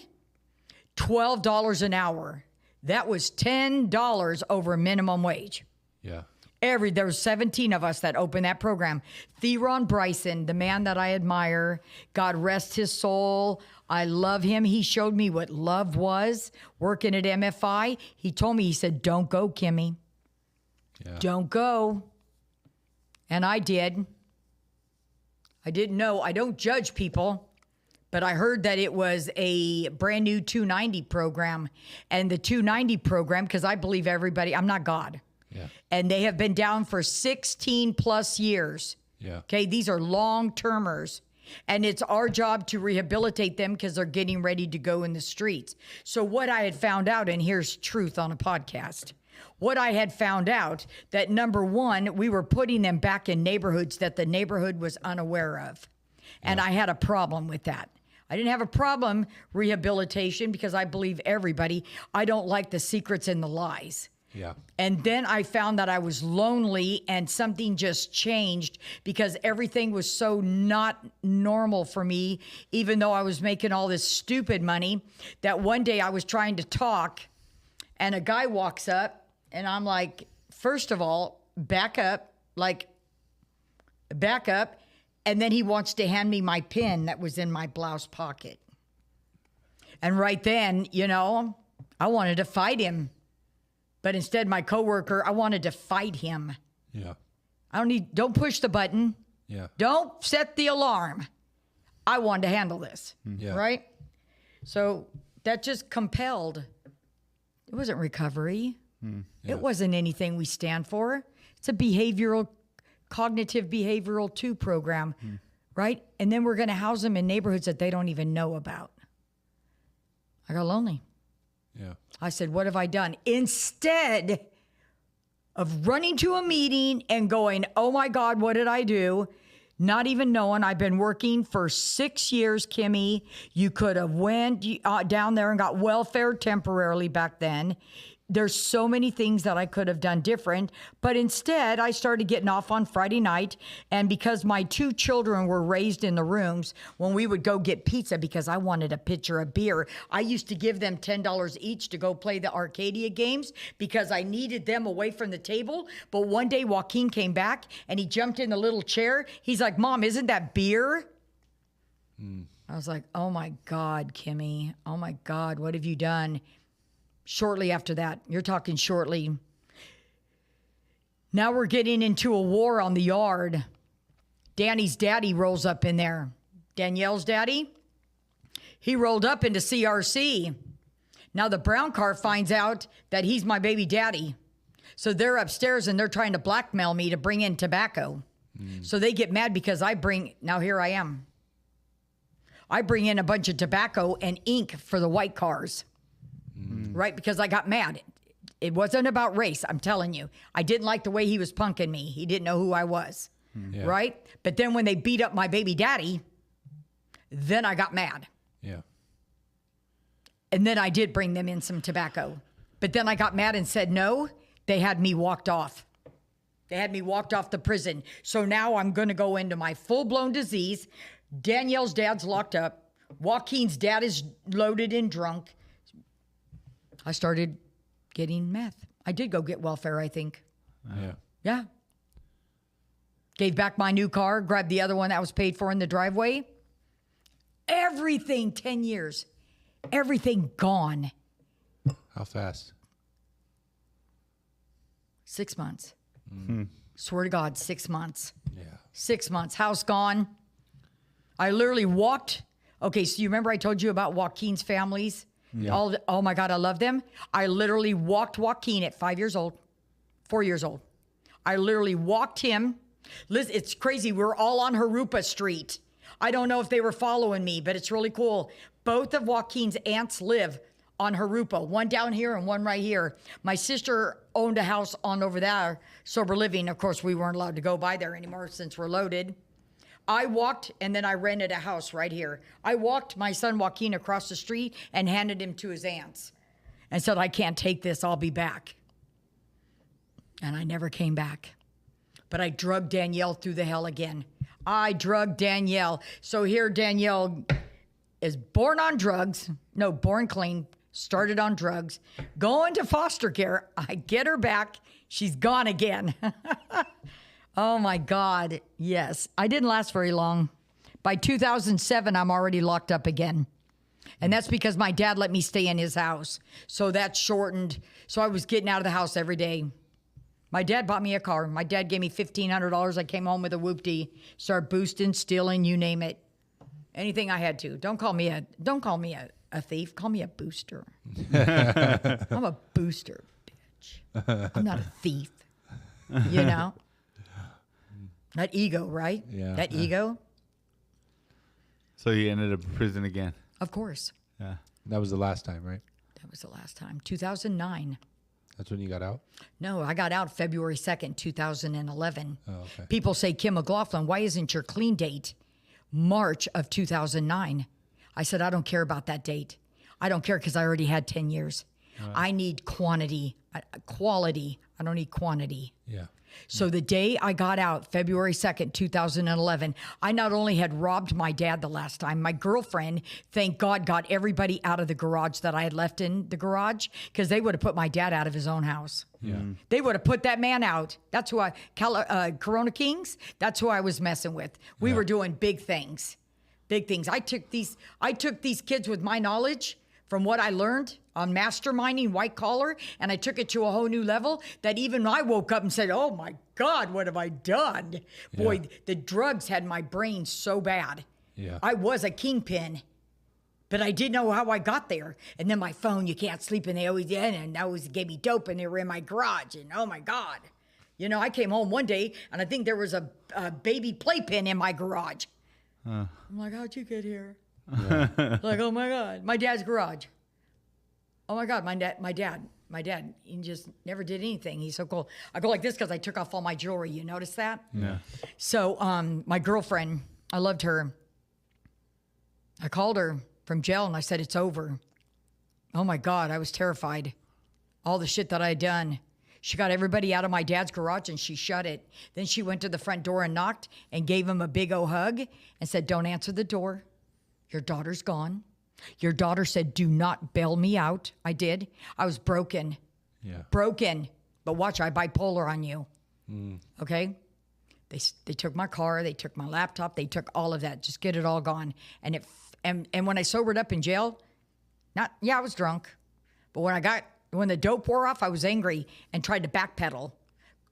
D: $12 an hour. That was $10 over minimum wage.
C: Yeah.
D: There was 17 of us that opened that program. Theron Bryson, the man that I admire, God rest his soul. I love him. He showed me what love was working at MFI. He told me, he said, don't go, Kimmy. Yeah. Don't go. And I did. I didn't know. I don't judge people, but I heard that it was a brand new 290 program. And the 290 program, because I believe everybody, I'm not God.
C: Yeah.
D: And they have been down for 16 plus years.
C: Yeah.
D: Okay. These are long-termers. And it's our job to rehabilitate them because they're getting ready to go in the streets. So what I had found out, and here's truth on a podcast. What I had found out that number one, we were putting them back in neighborhoods that the neighborhood was unaware of. And I had a problem with that. I didn't have a problem rehabilitation because I believe everybody. I don't like the secrets and the lies.
C: Yeah.
D: And then I found that I was lonely and something just changed because everything was so not normal for me, even though I was making all this stupid money, that one day I was trying to talk and a guy walks up and I'm like, first of all, back up. And then he wants to hand me my pen that was in my blouse pocket. And right then, you know, I wanted to fight him. But instead, my coworker, I wanted to fight him.
C: Yeah.
D: Don't push the button.
C: Yeah.
D: Don't set the alarm. I wanted to handle this.
C: Yeah.
D: Right? So that just compelled. It wasn't recovery.
C: Yeah.
D: It wasn't anything we stand for. It's a cognitive behavioral 2 program. Right? And then we're going to house them in neighborhoods that they don't even know about. I got lonely.
C: Yeah.
D: I said, what have I done? Instead of running to a meeting and going, oh my God, what did I do? Not even knowing I've been working for 6 years, Kimmy. You could have went down there and got welfare temporarily back then. There's so many things that I could have done different, but instead I started getting off on Friday night. And because my 2 children were raised in the rooms, when we would go get pizza, because I wanted a pitcher of beer, I used to give them $10 each to go play the Arcadia games because I needed them away from the table. But one day Joaquin came back and he jumped in the little chair. He's like, Mom, isn't that beer? I was like, oh my God, Kimmy. Oh my God, what have you done? Shortly after that, you're talking shortly. Now we're getting into a war on the yard. Danny's daddy rolls up in there. Danielle's daddy, he rolled up into CRC. Now the brown car finds out that he's my baby daddy. So they're upstairs and they're trying to blackmail me to bring in tobacco. So they get mad because now here I am. I bring in a bunch of tobacco and ink for the white cars. Right? Because I got mad. It wasn't about race, I'm telling you. I didn't like the way he was punking me. He didn't know who I was,
C: Yeah.
D: right? But then when they beat up my baby daddy, then I got mad.
C: Yeah.
D: And then I did bring them in some tobacco. But then I got mad and said no. They had me walked off. They had me walked off the prison. So now I'm going to go into my full-blown disease. Danielle's dad's locked up. Joaquin's dad is loaded and drunk. I started getting meth. I did go get welfare, I think.
C: Yeah.
D: Yeah. Gave back my new car, grabbed the other one that was paid for in the driveway. Everything, 10 years. Everything gone.
C: How fast?
D: 6 months. Swear to God, 6 months.
C: Yeah.
D: 6 months. House gone. I literally walked. Okay, so you remember I told you about Joaquin's families?
C: Yeah.
D: Oh my God, I love them. I literally walked Joaquin at 5 years old, 4 years old. I literally walked him. Liz, it's crazy. We're all on Harupa Street. I don't know if they were following me, but it's really cool. Both of Joaquin's aunts live on Harupa, one down here and one right here. My sister owned a house on over there, sober living. Of course, we weren't allowed to go by there anymore since we're loaded. I walked, and then I rented a house right here. I walked my son Joaquin across the street and handed him to his aunts and said, I can't take this, I'll be back. And I never came back. But I drugged Danielle through the hell again. I drugged Danielle. So here Danielle is born on drugs. No, born clean, started on drugs, going to foster care. I get her back. She's gone again. Oh my God. Yes. I didn't last very long. By 2007, I'm already locked up again. And that's because my dad let me stay in his house. So that shortened. So I was getting out of the house every day. My dad bought me a car. My dad gave me $1,500. I came home with a whoopty, start boosting, stealing, you name it. Anything I had to. Don't call me a thief. Call me a booster. I'm a booster, bitch. I'm not a thief. You know? That ego, right?
C: Yeah.
D: That ego?
B: So you ended up in prison again.
D: Of course.
B: Yeah.
C: That was the last time, right?
D: That was the last time. 2009.
C: That's when you got out?
D: No, I got out February 2nd, 2011.
C: Oh, okay.
D: People say, Kim McLaughlin, why isn't your clean date March of 2009? I said, I don't care about that date. I don't care because I already had 10 years. I need quality. I don't need quantity.
C: Yeah.
D: So the day I got out, February 2nd, 2011, I not only had robbed my dad the last time, my girlfriend, thank God, got everybody out of the garage that I had left in the garage because they would have put my dad out of his own house.
C: Yeah.
D: They would have put that man out. That's who Corona Kings, that's who I was messing with. We were doing big things. Big things. I took these kids with my knowledge from what I learned on masterminding white collar, and I took it to a whole new level that even I woke up and said, oh my God, what have I done? Boy, the drugs had my brain so bad.
C: Yeah.
D: I was a kingpin, but I didn't know how I got there. And then my phone, you can't sleep, and they always gave me dope, and they were in my garage, and oh my God. You know, I came home one day, and I think there was a baby playpen in my garage. I'm like, how'd you get here? Like, oh my God, my dad's garage. Oh my God, my dad, he just never did anything. He's so cool. I go like this because I took off all my jewelry. You notice that?
B: Yeah.
D: So my girlfriend, I loved her. I called her from jail and I said, it's over. Oh my God, I was terrified. All the shit that I had done. She got everybody out of my dad's garage and she shut it. Then she went to the front door and knocked and gave him a big old hug and said, don't answer the door. Your daughter's gone. Your daughter said, do not bail me out. I did. I was broken.
C: Yeah.
D: Broken. But watch, I bipolar on you. Okay? They took my car. They took my laptop. They took all of that. Just get it all gone. And when I sobered up in jail, I was drunk. But when the dope wore off, I was angry and tried to backpedal.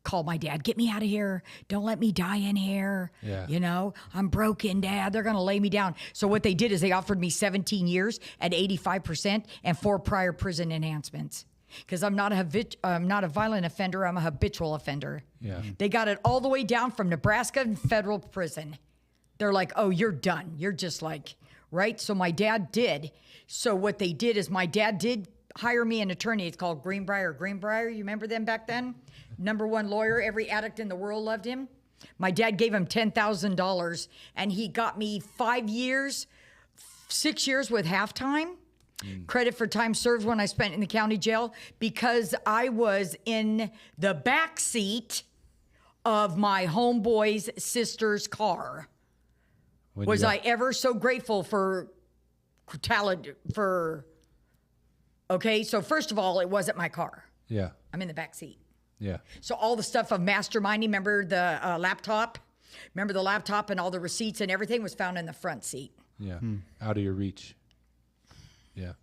D: Called my dad, get me out of here. Don't let me die in here.
C: Yeah.
D: You know, I'm broken, Dad. They're going to lay me down. So what they did is they offered me 17 years at 85% and 4 prior prison enhancements. Because I'm not a violent offender. I'm a habitual offender.
C: Yeah.
D: They got it all the way down from Nebraska and federal prison. They're like, oh, you're done. You're just like, right? So my dad did. So what they did is my dad did hire me an attorney. It's called Greenbrier. You remember them back then? #1 lawyer. Every addict in the world loved him. My dad gave him $10,000, and he got me 5 years, 6 years with halftime. Credit for time served when I spent in the county jail because I was in the back seat of my homeboy's sister's car. Was I ever so grateful for talent for... Okay, so first of all, it wasn't my car.
C: Yeah.
D: I'm in the back seat.
C: Yeah.
D: So all the stuff of masterminding, remember the laptop? Remember the laptop and all the receipts and everything was found in the front seat.
C: Yeah. Out of your reach. Yeah.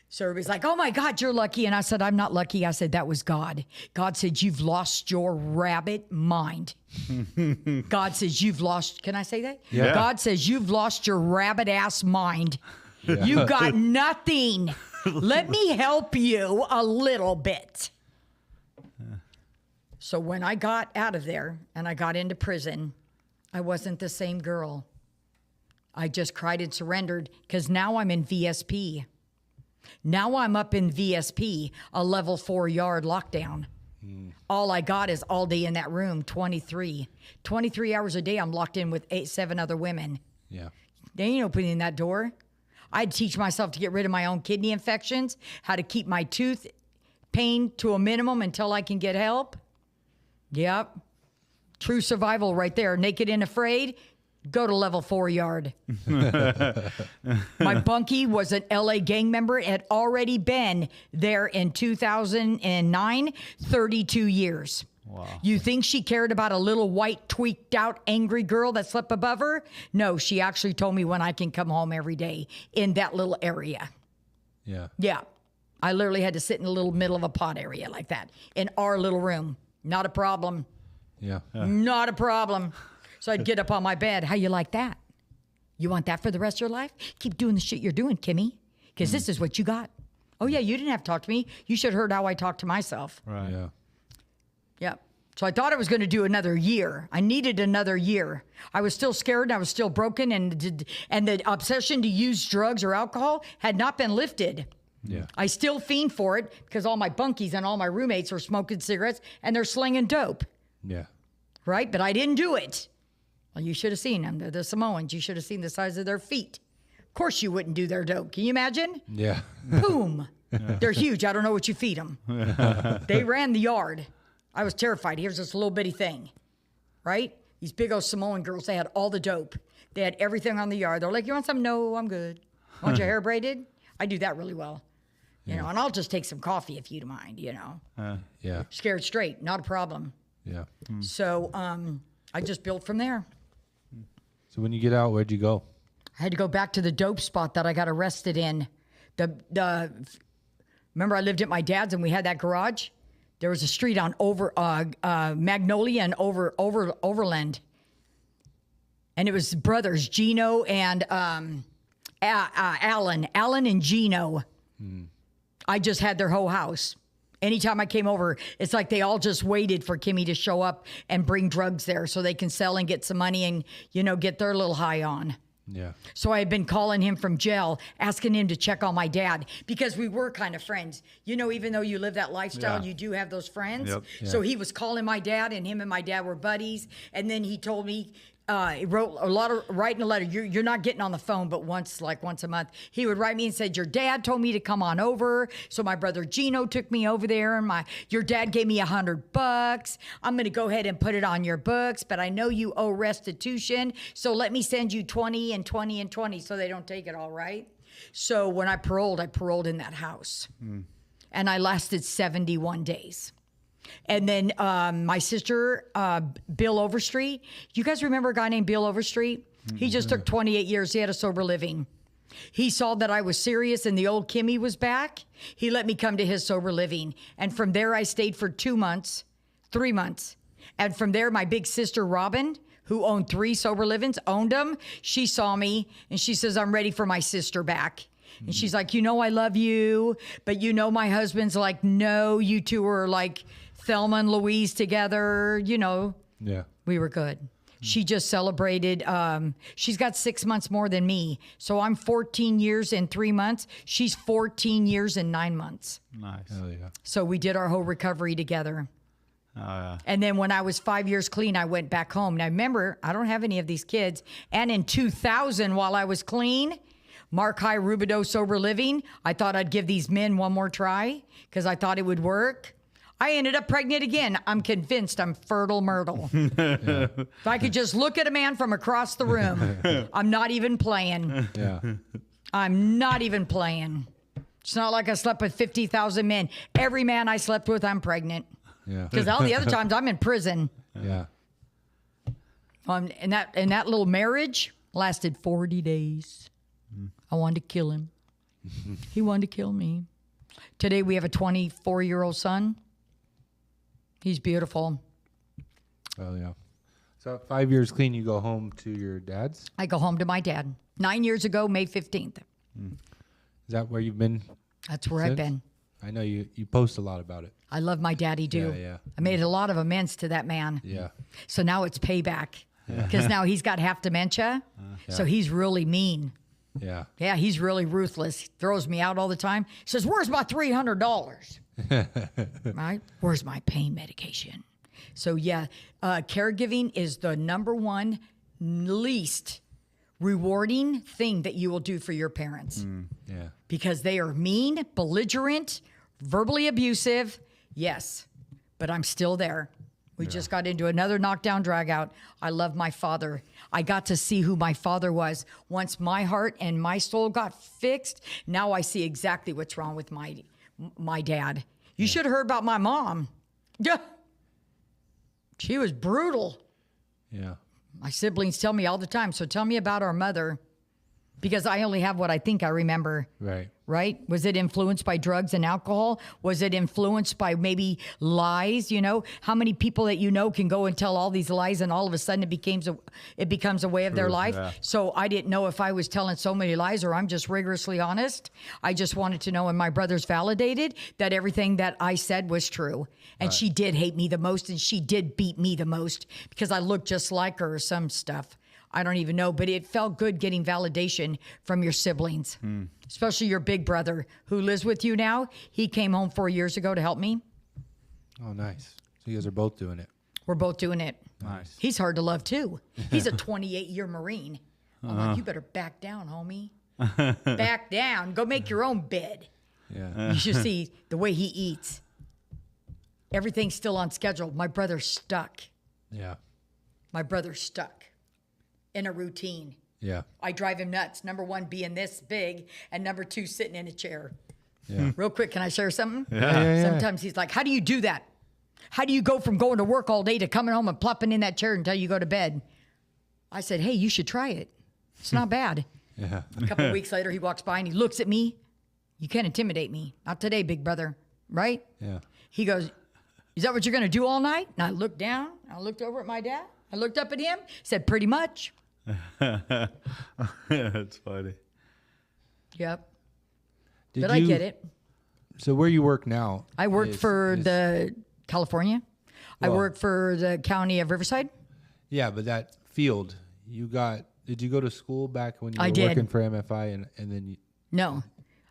D: So everybody's like, oh my God, you're lucky. And I said, I'm not lucky. I said, that was God. God said, you've lost your rabbit mind. God says, you've lost, can I say that?
C: Yeah.
D: God says, you've lost your rabbit ass mind.
C: Yeah.
D: You got nothing. Let me help you a little bit. So when I got out of there and I got into prison, I wasn't the same girl. I just cried and surrendered because now I'm in VSP. Now I'm up in VSP, a level 4 yard lockdown. All I got is all day in that room, 23 hours a day. I'm locked in with 7 other women.
C: Yeah.
D: They ain't opening that door. I'd teach myself to get rid of my own kidney infections, how to keep my tooth pain to a minimum until I can get help. Yep. True survival right there. Naked and afraid, go to level 4 yard. My bunkie was an LA gang member, had already been there in 2009, 32 years.
B: Wow.
D: You think she cared about a little white, tweaked out, angry girl that slept above her? No, she actually told me when I can come home every day in that little area.
C: Yeah.
D: Yeah. I literally had to sit in the little middle of a pot area like that in our little room. Not a problem.
C: Yeah.
D: Not a problem. So I'd get up on my bed. How you like that? You want that for the rest of your life? Keep doing the shit you're doing, Kimmy, because this is what you got. Oh, yeah, you didn't have to talk to me. You should have heard how I talk to myself.
B: Right.
C: Yeah.
D: Yeah. So I thought I was going to do another year. I needed another year. I was still scared. I was still broken. And the obsession to use drugs or alcohol had not been lifted.
C: Yeah.
D: I still fiend for it because all my bunkies and all my roommates are smoking cigarettes and they're slinging dope.
C: Yeah.
D: Right? But I didn't do it. Well, you should have seen them. They're the Samoans. You should have seen the size of their feet. Of course you wouldn't do their dope. Can you imagine?
C: Yeah.
D: Boom. They're huge. I don't know what you feed them. They ran the yard. I was terrified. Here's this little bitty thing, right? These big old Samoan girls, they had all the dope. They had everything on the yard. They're like, you want some? No, I'm good. Want your hair braided? I do that really well. You know, and I'll just take some coffee if you don't mind, you know.
C: Yeah.
D: Scared straight, not a problem.
C: Yeah.
D: So I just built from there.
C: So when you get out, where'd you go?
D: I had to go back to the dope spot that I got arrested in. Remember I lived at my dad's and we had that garage? There was a street on Magnolia and Overland. And it was brothers, Gino and Alan and Gino. I just had their whole house. Anytime I came over, it's like they all just waited for Kimmy to show up and bring drugs there so they can sell and get some money and, you know, get their little high on.
C: Yeah.
D: So I had been calling him from jail, asking him to check on my dad because we were kind of friends. You know, even though you live that lifestyle, you do have those friends.
B: Yep.
C: Yeah.
D: So he was calling my dad, and him and my dad were buddies. And then he told me, he wrote writing a letter. You're not getting on the phone, but once a month, he would write me and said, your dad told me to come on over. So my brother Gino took me over there, and your dad gave me $100. I'm going to go ahead and put it on your books, but I know you owe restitution. So let me send you 20 and 20 and 20 so they don't take it all, right? So when I paroled in that house. And I lasted 71 days. And then my sister, Bill Overstreet. You guys remember a guy named Bill Overstreet? He just took 28 years. He had a sober living. He saw that I was serious and the old Kimmy was back. He let me come to his sober living. And from there, I stayed for 3 months. And from there, my big sister, Robin, who owned 3 sober livings, owned them. She saw me and she says, I'm ready for my sister back. And she's like, you know, I love you, but you know, my husband's like, no, you two are like Thelma and Louise together, you know.
C: Yeah.
D: We were good. She just celebrated. She's got 6 months more than me. So I'm 14 years and 3 months. She's 14 years and 9 months.
B: Nice.
C: Hell yeah.
D: So we did our whole recovery together. And then when I was 5 years clean, I went back home. Now remember, I don't have any of these kids. And in 2000, while I was clean, Mark High Rubidoux Sober Living, I thought I'd give these men one more try because I thought it would work. I ended up pregnant again. I'm convinced I'm fertile myrtle. If I could just look at a man from across the room, I'm not even playing.
C: Yeah.
D: I'm not even playing. It's not like I slept with 50,000 men. Every man I slept with, I'm pregnant.
C: Yeah.
D: Because all the other times I'm in prison.
C: Yeah.
D: And that little marriage lasted 40 days. I wanted to kill him. He wanted to kill me. Today we have a 24-year-old son. He's beautiful.
C: Oh yeah. So 5 years clean, you go home to your dad's?
D: I go home to my dad. 9 years ago, May 15th.
C: Is that where you've been?
D: That's where I've
C: Since?
D: been.
C: I know you post a lot about it.
D: I love my daddy, too.
C: Yeah.
D: I made a lot of amends to that man.
C: Yeah.
D: So now it's payback. Because now he's got half dementia. So he's really mean.
C: Yeah.
D: Yeah, he's really ruthless. He throws me out all the time. Says, where's my $300? Right? Where's my pain medication? So, yeah, caregiving is the number one least rewarding thing that you will do for your parents.
C: Yeah.
D: Because they are mean, belligerent, verbally abusive. Yes, but I'm still there. We just got into another knockdown drag out. I love my father. I got to see who my father was. Once my heart and my soul got fixed, now I see exactly what's wrong with my dad. You should have heard about my mom. Yeah. She was brutal.
C: Yeah.
D: My siblings tell me all the time. So tell me about our mother, because I only have what I think I remember. Right? Was it influenced by drugs and alcohol? Was it influenced by maybe lies? You know, how many people that you know can go and tell all these lies, and all of a sudden it becomes a way of their life?
B: Yeah.
D: So I didn't know if I was telling so many lies or I'm just rigorously honest. I just wanted to know, and my brothers validated that everything that I said was true. And she did hate me the most, and she did beat me the most because I looked just like her or some stuff. I don't even know, but it felt good getting validation from your siblings, especially your big brother who lives with you now. He came home 4 years ago to help me.
C: Oh, nice. So you guys are both doing it.
D: We're both doing it.
B: Nice.
D: He's hard to love, too. He's a 28-year Marine. I'm like, you better back down, homie. Back down. Go make your own bed.
C: Yeah.
D: You should see the way he eats. Everything's still on schedule. My brother's stuck.
C: Yeah.
D: My brother's stuck in a routine.
C: Yeah.
D: I drive him nuts. Number one, being this big, and number two, sitting in a chair.
C: Yeah.
D: Real quick, can I share something?
C: Yeah.
D: Sometimes he's like, how do you do that? How do you go from going to work all day to coming home and plopping in that chair until you go to bed? I said, hey, you should try it. It's not bad.
C: Yeah.
D: A couple of weeks later, he walks by and he looks at me. You can't intimidate me. Not today, big brother. Right?
C: Yeah.
D: He goes, is that what you're going to do all night? And I looked down. I looked over at my dad. I looked up at him. Said, pretty much.
B: That's funny.
D: Yep.
C: Did
D: But I get it.
C: So where you work now?
D: I work for the California. I
C: Well-
D: work for the county of Riverside.
C: Yeah, but that field, did you go to school back when you
D: I
C: were
D: did.
C: working for MFI and then
D: No.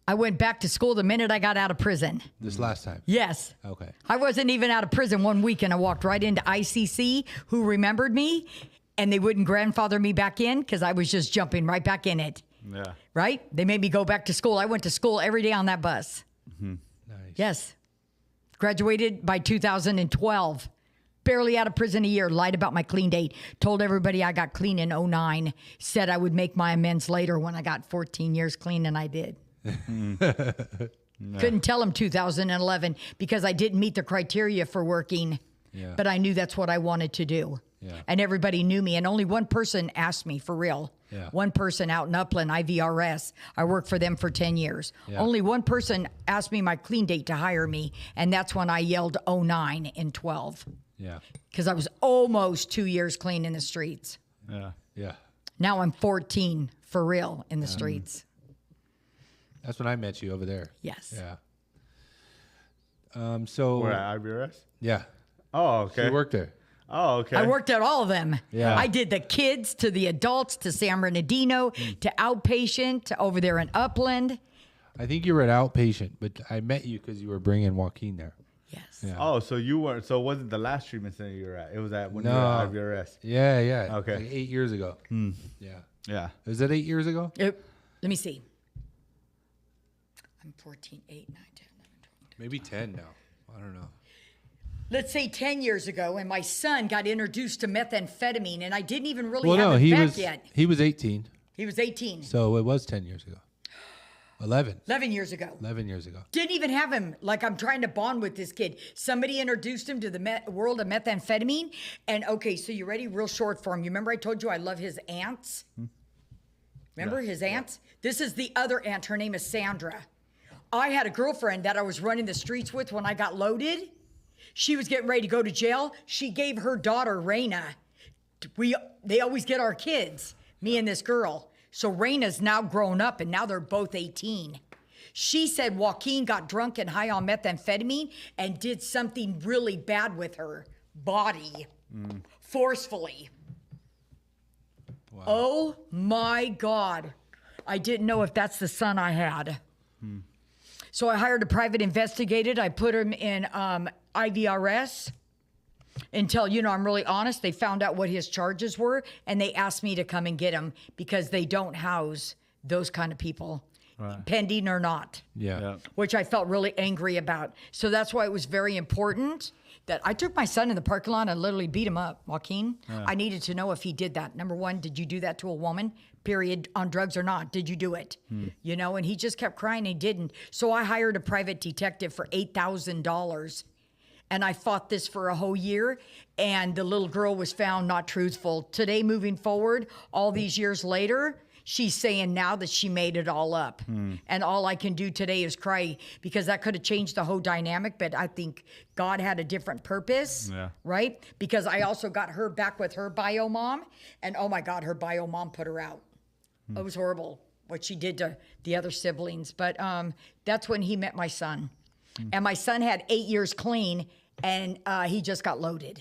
D: I went back to school the minute I got out of prison.
C: this last time?
D: Yes.
C: Okay.
D: I wasn't even out of prison 1 week, and I walked right into ICC, who remembered me, and they wouldn't grandfather me back in because I was just jumping right back in it.
B: Yeah.
D: Right? They made me go back to school. I went to school every day on that bus.
C: Nice.
D: Yes. Graduated by 2012. Barely out of prison a year. Lied about my clean date. Told everybody I got clean in 09. Said I would make my amends later when I got 14 years clean, and I did. Couldn't tell them 2011 because I didn't meet the criteria for working.
C: Yeah.
D: But I knew that's what I wanted to do.
C: Yeah.
D: And everybody knew me. And only one person asked me for real.
C: Yeah.
D: One person out in Upland, IVRS. I worked for them for 10 years.
C: Yeah.
D: Only one person asked me my clean date to hire me. And that's when I yelled 09 in 12.
C: Yeah.
D: Because I was almost 2 years clean in the streets.
B: Yeah.
C: Yeah.
D: Now I'm 14 for real in the streets.
C: That's when I met you over there.
D: Yes.
C: Yeah. So
B: We're at IBRS?
C: yeah.
B: Oh,
C: So
B: okay.
C: you worked there.
B: Oh, okay.
D: I worked at all of them.
C: Yeah.
D: I did the kids to the adults to San Bernardino to outpatient to over there in Upland.
C: I think you were an outpatient, but I met you because you were bringing Joaquin there.
D: Yes.
C: Yeah.
B: Oh, so you weren't. So it wasn't the last treatment center you were at. It was at when you were at IVRS.
C: Yeah, yeah.
B: Okay.
C: Like 8 years ago. Yeah.
B: Yeah.
C: Was that 8 years ago?
D: Let me see. I'm 14, 8, 9, 10, 11, 12.
C: Maybe 10 now. I don't know.
D: Let's say 10 years ago, and my son got introduced to methamphetamine, and I didn't even really
C: Well,
D: have
C: no,
D: him
C: he
D: back
C: was
D: yet.
C: he was 18,
D: He was 18,
C: so it was 10 years ago. 11
D: years ago.
C: 11 years ago.
D: Didn't even have him. Like, I'm trying to bond with this kid. Somebody introduced him to the world of methamphetamine. And okay, so you ready? Real short form. You remember I told you I love his aunts? Remember his aunts? This is the other aunt. Her name is Sandra. I had a girlfriend that I was running the streets with when I got loaded. She was getting ready to go to jail. She gave her daughter, Raina. They always get our kids, me and this girl. So Raina's now grown up, and now they're both 18. She said Joaquin got drunk and high on methamphetamine and did something really bad with her body, forcefully. Wow. Oh, my God. I didn't know if that's the son I had. So I hired a private investigator. I put him in IVRS until, I'm really honest, they found out what his charges were, and they asked me to come and get him because they don't house those kind of people, pending or not.
C: Yeah.
D: Which I felt really angry about. So that's why it was very important that I took my son in the parking lot and literally beat him up, Joaquin. I needed to know if he did that. Number one, did you do that to a woman, period, on drugs or not? Did you do it? And he just kept crying and he didn't. So I hired a private detective for $8,000. And I fought this for a whole year, and the little girl was found not truthful. Today, moving forward, all these years later, she's saying now that she made it all up. And all I can do today is cry because that could have changed the whole dynamic, but I think God had a different purpose, right? Because I also got her back with her bio mom, and oh my God, her bio mom put her out. It was horrible what she did to the other siblings. But that's when he met my son. And my son had 8 years clean, and he just got loaded.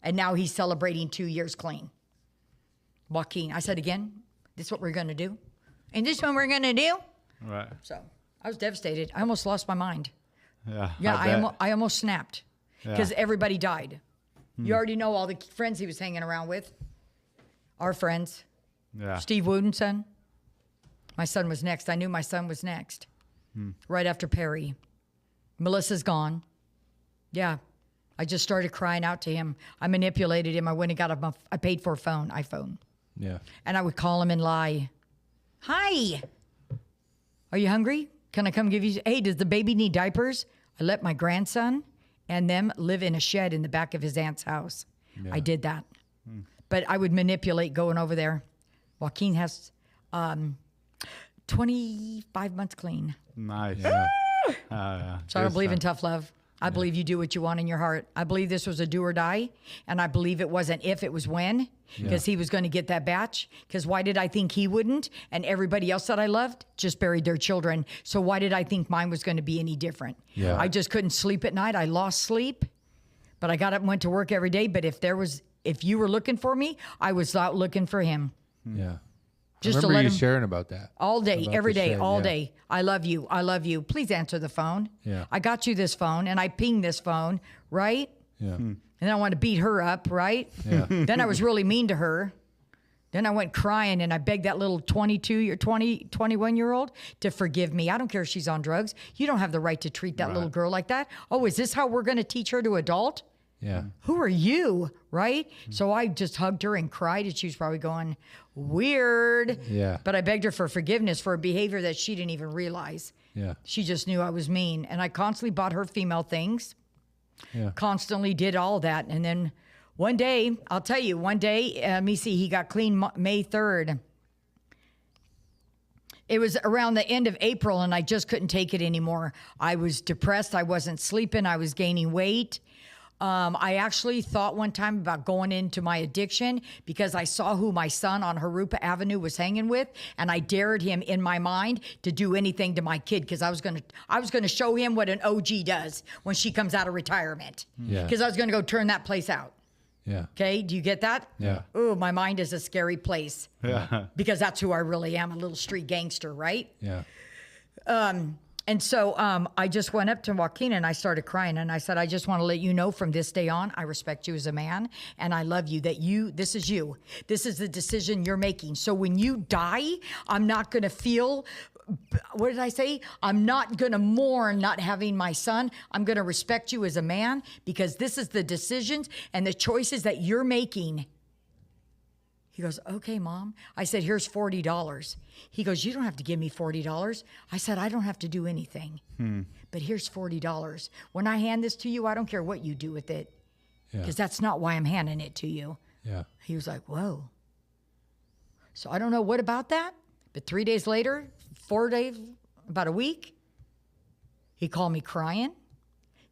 D: And now he's celebrating 2 years clean. Joaquin, I said again, this is what we're going to do? And this is what we're going to do?
B: Right.
D: So I was devastated. I almost lost my mind.
B: Yeah.
D: Yeah, I almost snapped because
B: Yeah.
D: everybody died. You already know all the friends he was hanging around with. Our friends.
B: Yeah.
D: Steve Wooden's son. My son was next. I knew my son was next. Right after Perry. Melissa's gone. Yeah. I just started crying out to him. I manipulated him. I went and got him I paid for a iPhone.
C: Yeah.
D: And I would call him and lie. Hi. Are you hungry? Can I come give you? Hey, does the baby need diapers? I let my grandson and them live in a shed in the back of his aunt's house.
C: Yeah.
D: I did that. But I would manipulate going over there. Joaquin has 25 months clean.
B: Nice.
C: Yeah.
B: Yeah.
D: So I don't believe in tough love. I believe you do what you want in your heart. I believe this was a do or die. And I believe it wasn't if, it was when. Because he was going to get that batch. Because why did I think he wouldn't? And everybody else that I loved just buried their children. So why did I think mine was going to be any different?
C: Yeah.
D: I just couldn't sleep at night. I lost sleep. But I got up and went to work every day. But if you were looking for me, I was out looking for him.
C: Yeah.
D: Just
C: I
D: to
C: remember
D: let
C: you
D: him
C: sharing about that.
D: all day,
C: About
D: every
C: the
D: day,
C: shed,
D: all
C: yeah.
D: day. I love you. I love you. Please answer the phone.
C: Yeah.
D: I got you this phone, and I pinged this phone, right?
C: Yeah.
D: And then I wanted to beat her up, right?
C: Yeah.
D: Then I was really mean to her. Then I went crying, and I begged that little 21-year-old to forgive me. I don't care if she's on drugs. You don't have the right to treat that little girl like that. Oh, is this how we're going to teach her to adult?
C: Yeah.
D: Who are you, right? So I just hugged her and cried, and she was probably going, weird.
C: Yeah.
D: But I begged her for forgiveness for a behavior that she didn't even realize.
C: Yeah.
D: She just knew I was mean. And I constantly bought her female things,
C: Yeah.
D: constantly did all that. And then one day, I'll tell you, let me see, he got clean May 3rd. It was around the end of April, and I just couldn't take it anymore. I was depressed. I wasn't sleeping. I was gaining weight. I actually thought one time about going into my addiction because I saw who my son on Harupa Avenue was hanging with, and I dared him in my mind to do anything to my kid because I was gonna show him what an OG does when she comes out of retirement.
C: Yeah.
D: Because I was gonna go turn that place out.
C: Yeah.
D: Okay, do you get that?
C: Yeah.
D: Ooh, my mind is a scary place.
B: Yeah.
D: Because that's who I really am, a little street gangster, right?
C: Yeah.
D: And so I just went up to Joaquin and I started crying. And I said, I just want to let you know from this day on, I respect you as a man and I love you, that this is you. This is the decision you're making. So when you die, I'm not going to feel, what did I say? I'm not going to mourn not having my son. I'm going to respect you as a man because this is the decisions and the choices that you're making. He goes, okay, Mom. I said, here's $40. He goes, you don't have to give me $40. I said, I don't have to do anything. But here's $40. When I hand this to you, I don't care what you do with it. Because that's not why I'm handing it to you.
C: Yeah.
D: He was like, whoa. So I don't know what about that. But 3 days later, 4 days, about a week, he called me crying.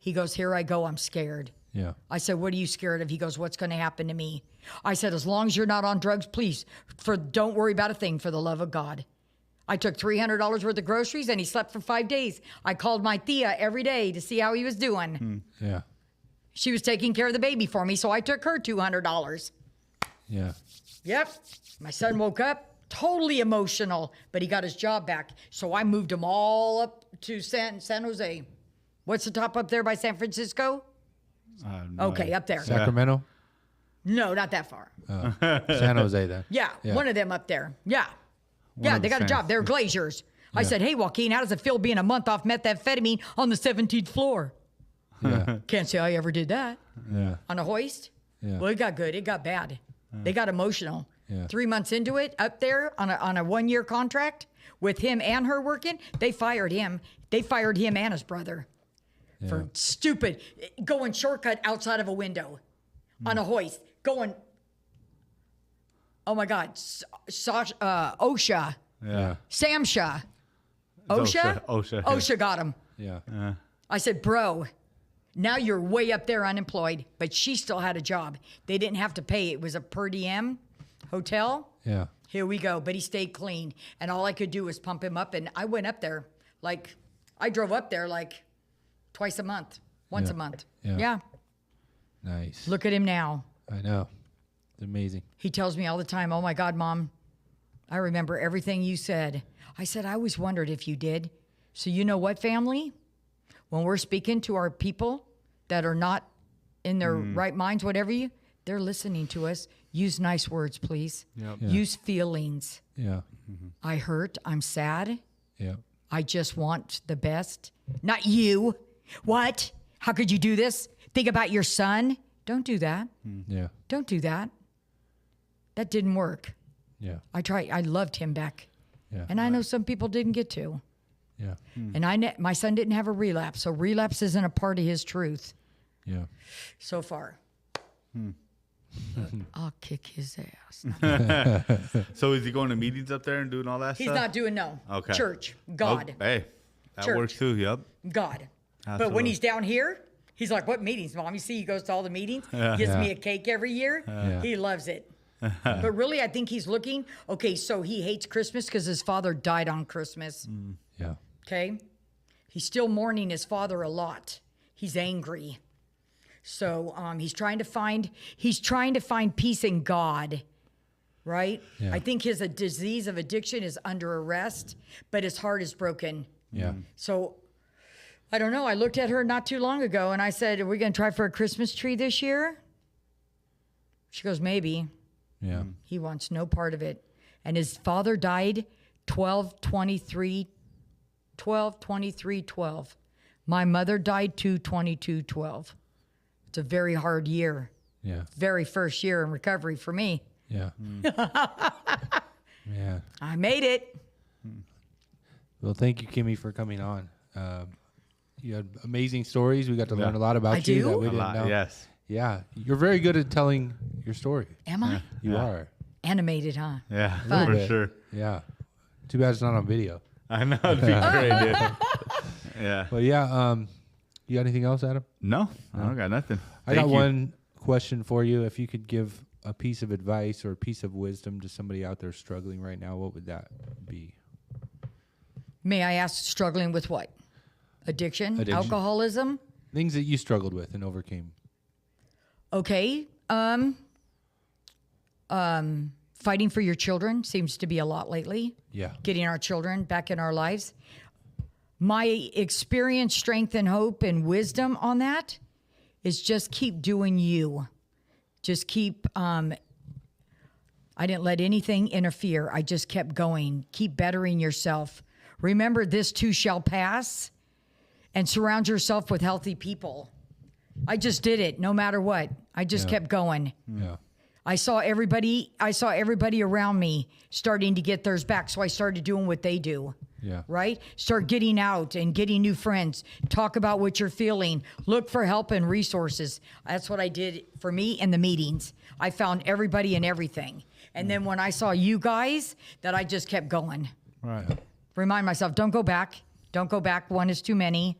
D: He goes, here I go, I'm scared.
C: Yeah.
D: I said, what are you scared of? He goes, what's going to happen to me? I said, as long as you're not on drugs, please, don't worry about a thing for the love of God. I took $300 worth of groceries and he slept for 5 days. I called my Thea every day to see how he was doing.
C: Yeah.
D: She was taking care of the baby for me, so I took her $200.
C: Yeah.
D: Yep. My son woke up totally emotional, but he got his job back. So I moved him all up to San Jose. What's the top up there by San Francisco? Okay, up there.
C: Sacramento?
D: No, not that far.
C: San Jose then.
D: Yeah, one of them up there. Yeah. Yeah,
B: of
D: they
B: the
D: got a
B: same.
D: job. They're glaziers. I said, hey, Joaquin, how does it feel being a month off methamphetamine on the 17th floor?
C: Yeah.
D: Can't say I ever did that.
C: Yeah.
D: On a hoist?
C: Yeah.
D: Well, it got good. It got bad. They got emotional.
C: Yeah.
D: 3 months into it, up there on a 1 year contract with him and her working, they fired him. They fired him and his brother for stupid going shortcut outside of a window on a hoist. Going, oh my God, OSHA,
B: Yeah.
D: Samsha,
B: OSHA,
D: OSHA,
B: OSHA, yeah.
D: OSHA got him.
C: Yeah.
D: I said, bro, now you're way up there unemployed, but she still had a job. They didn't have to pay. It was a per diem hotel.
C: Yeah.
D: Here we go. But he stayed clean. And all I could do was pump him up. And I went up there, I drove up there twice a month, once a month.
C: Yeah. Nice.
D: Look at him now.
C: I know. It's amazing.
D: He tells me all the time, oh my God, Mom, I remember everything you said. I said, I always wondered if you did. So you know what, family? When we're speaking to our people that are not in their right minds, they're listening to us. Use nice words, please.
B: Yep.
C: Yeah.
D: Use feelings.
C: Yeah.
D: I hurt. I'm sad.
C: Yeah.
D: I just want the best. Not you. What? How could you do this? Think about your son. Don't do that.
C: Yeah.
D: Don't do that. That didn't work.
C: Yeah.
D: I loved him back.
C: Yeah.
D: And I know some people didn't get to.
C: Yeah.
D: And my son didn't have a relapse. So relapse isn't a part of his truth
C: Yeah.
D: so far. I'll kick his ass.
B: So is he going to meetings up there and doing all that
D: He's
B: stuff?
D: not doing no.
B: Okay.
D: Church. God.
B: Oh, hey, that
D: Church.
B: works too. Yep.
D: God. But
B: Absolutely.
D: when he's down here, he's like, what meetings, Mom? You see, he goes to all the meetings, gives me a cake every year.
C: Yeah.
D: He loves it. But really, I think he's looking, okay, so he hates Christmas because his father died on Christmas.
C: Yeah.
D: Okay? He's still mourning his father a lot. He's angry. So he's trying to find peace in God. Right?
C: Yeah.
D: I think his disease of addiction is under arrest, but his heart is broken.
C: Yeah.
D: So I don't know. I looked at her not too long ago and I said, are we going to try for a Christmas tree this year? She goes, maybe.
C: Yeah.
D: He wants no part of it. And his father died 12/23/12. My mother died 2/22/12. It's a very hard year.
C: Yeah.
D: Very first year in recovery for me.
C: Yeah. Yeah.
D: I made it.
C: Well, thank you, Kimmy, for coming on. You had amazing stories. We got to learn a lot about
D: I
C: you
D: do?
C: that we
B: A
C: didn't
B: lot,
C: know.
B: yes.
C: Yeah. You're very good at telling your story.
D: Am I?
C: You are.
D: Animated, huh?
B: Yeah,
D: Fun.
B: for
C: bit.
B: sure.
C: Yeah. Too bad it's not on video.
B: I know. It'd be great, dude. Yeah.
C: But yeah, you got anything else, Adam?
B: No, I don't got nothing.
C: I got
B: Thank you.
C: one question for you. If you could give a piece of advice or a piece of wisdom to somebody out there struggling right now, what would that be?
D: May I ask, struggling with what? Addiction?
C: Addiction.
D: Alcoholism?
C: Things that you struggled with and overcame.
D: Okay. Fighting for your children seems to be a lot lately.
C: Yeah.
D: Getting our children back in our lives. My experience, strength, and hope and wisdom on that is just keep doing you. Just keep, I didn't let anything interfere. I just kept going. Keep bettering yourself. Remember, this too shall pass, and surround yourself with healthy people. I just did it no matter what. I just kept going.
C: Yeah.
D: I saw everybody around me starting to get theirs back. So I started doing what they do.
C: Yeah.
D: Right? Start getting out and getting new friends. Talk about what you're feeling. Look for help and resources. That's what I did for me in the meetings. I found everybody and everything. And then when I saw you guys, that I just kept going.
C: Right.
D: Remind myself, don't go back. Don't go back. One is too many.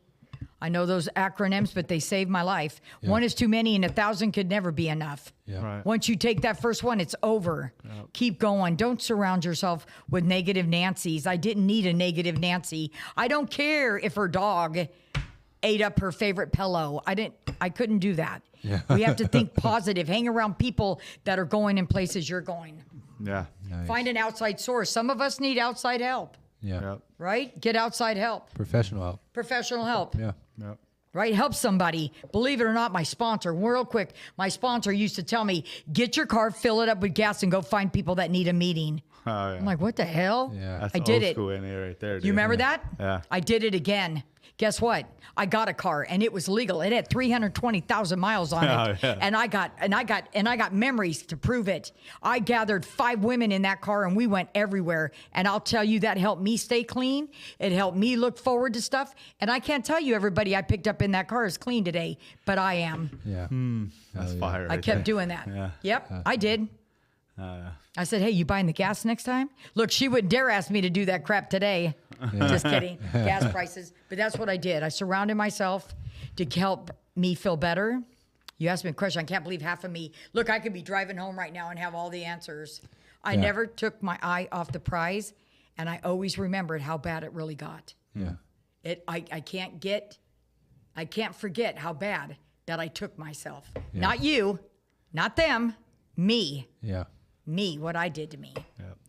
D: I know those acronyms, but they saved my life.
C: Yeah.
D: One is too many, and 1,000 could never be enough.
C: Yeah.
B: Right.
D: Once you take that first one, it's over. Yep. Keep going. Don't surround yourself with negative Nancys. I didn't need a negative Nancy. I don't care if her dog ate up her favorite pillow. I couldn't do that.
C: Yeah.
D: We have to think positive. Hang around people that are going in places you're going.
B: Yeah.
C: Nice.
D: Find an outside source. Some of us need outside help,
C: Yeah.
B: Yep.
D: right? Get outside help.
C: Professional help.
D: Professional help.
C: Yeah.
B: Yep.
D: Right? Help somebody. Believe it or not, my sponsor, real quick, my sponsor used to tell me, get your car, fill it up with gas, and go find people that need a meeting.
B: Oh, yeah.
D: I'm like, what the hell?
C: Yeah.
B: That's
D: I did
B: old
D: it.
B: school in there right there.
D: You remember that?
B: Yeah.
D: I did it again. Guess what? I got a car and it was legal. It had 320,000 miles on it.
B: Oh, yeah.
D: And I got memories to prove it. I gathered 5 women in that car and we went everywhere. And I'll tell you, that helped me stay clean. It helped me look forward to stuff. And I can't tell you everybody I picked up in that car is clean today, but I am.
C: Yeah.
B: That's fire.
D: I
B: right
D: kept
B: there.
D: doing that.
B: Yeah.
D: Yep, I did. I said, hey, you buying the gas next time? Look, she wouldn't dare ask me to do that crap today. Just kidding. Gas prices. But that's what I did. I surrounded myself to help me feel better. You asked me a question. I can't believe half of me. Look, I could be driving home right now and have all the answers. I never took my eye off the prize, and I always remembered how bad it really got.
C: Yeah.
D: I can't forget how bad that I took myself. Not you, not them, me.
C: Yeah.
D: Me, what I did to me.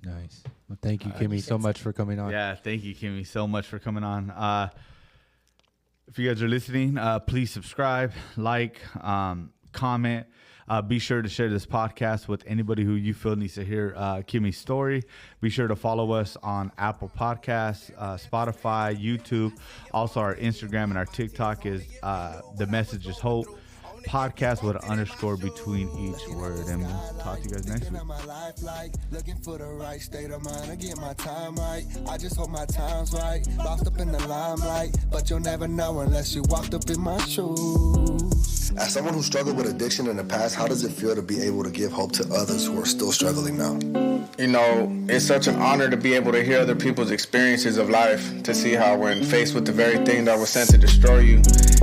C: Nice. Well, thank you, Kimmy, so much for coming on.
B: Yeah, thank you, Kimmy, so much for coming on. If you guys are listening, please subscribe, like, comment. Be sure to share this podcast with anybody who you feel needs to hear Kimmy's story. Be sure to follow us on Apple Podcasts, Spotify, YouTube. Also, our Instagram and our TikTok is The Message is Hope podcast with an underscore between each word. And we'll talk to you guys next week.
A: Looking for the right state of mind to get my time right. I just hope my time's right. Lost up in the limelight, but you'll never know unless you walked up in my shoes.
E: As someone who struggled with addiction in the past, how does it feel to be able to give hope to others who are still struggling now?
F: You know, it's such an honor to be able to hear other people's experiences of life, to see how when faced with the very thing that was sent to destroy you,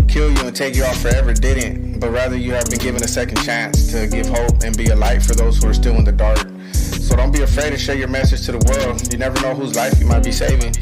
F: kill you and take you out forever didn't, but rather you have been given a second chance to give hope and be a light for those who are still in the dark. So don't be afraid to share your message to the world. You never know whose life you might be saving.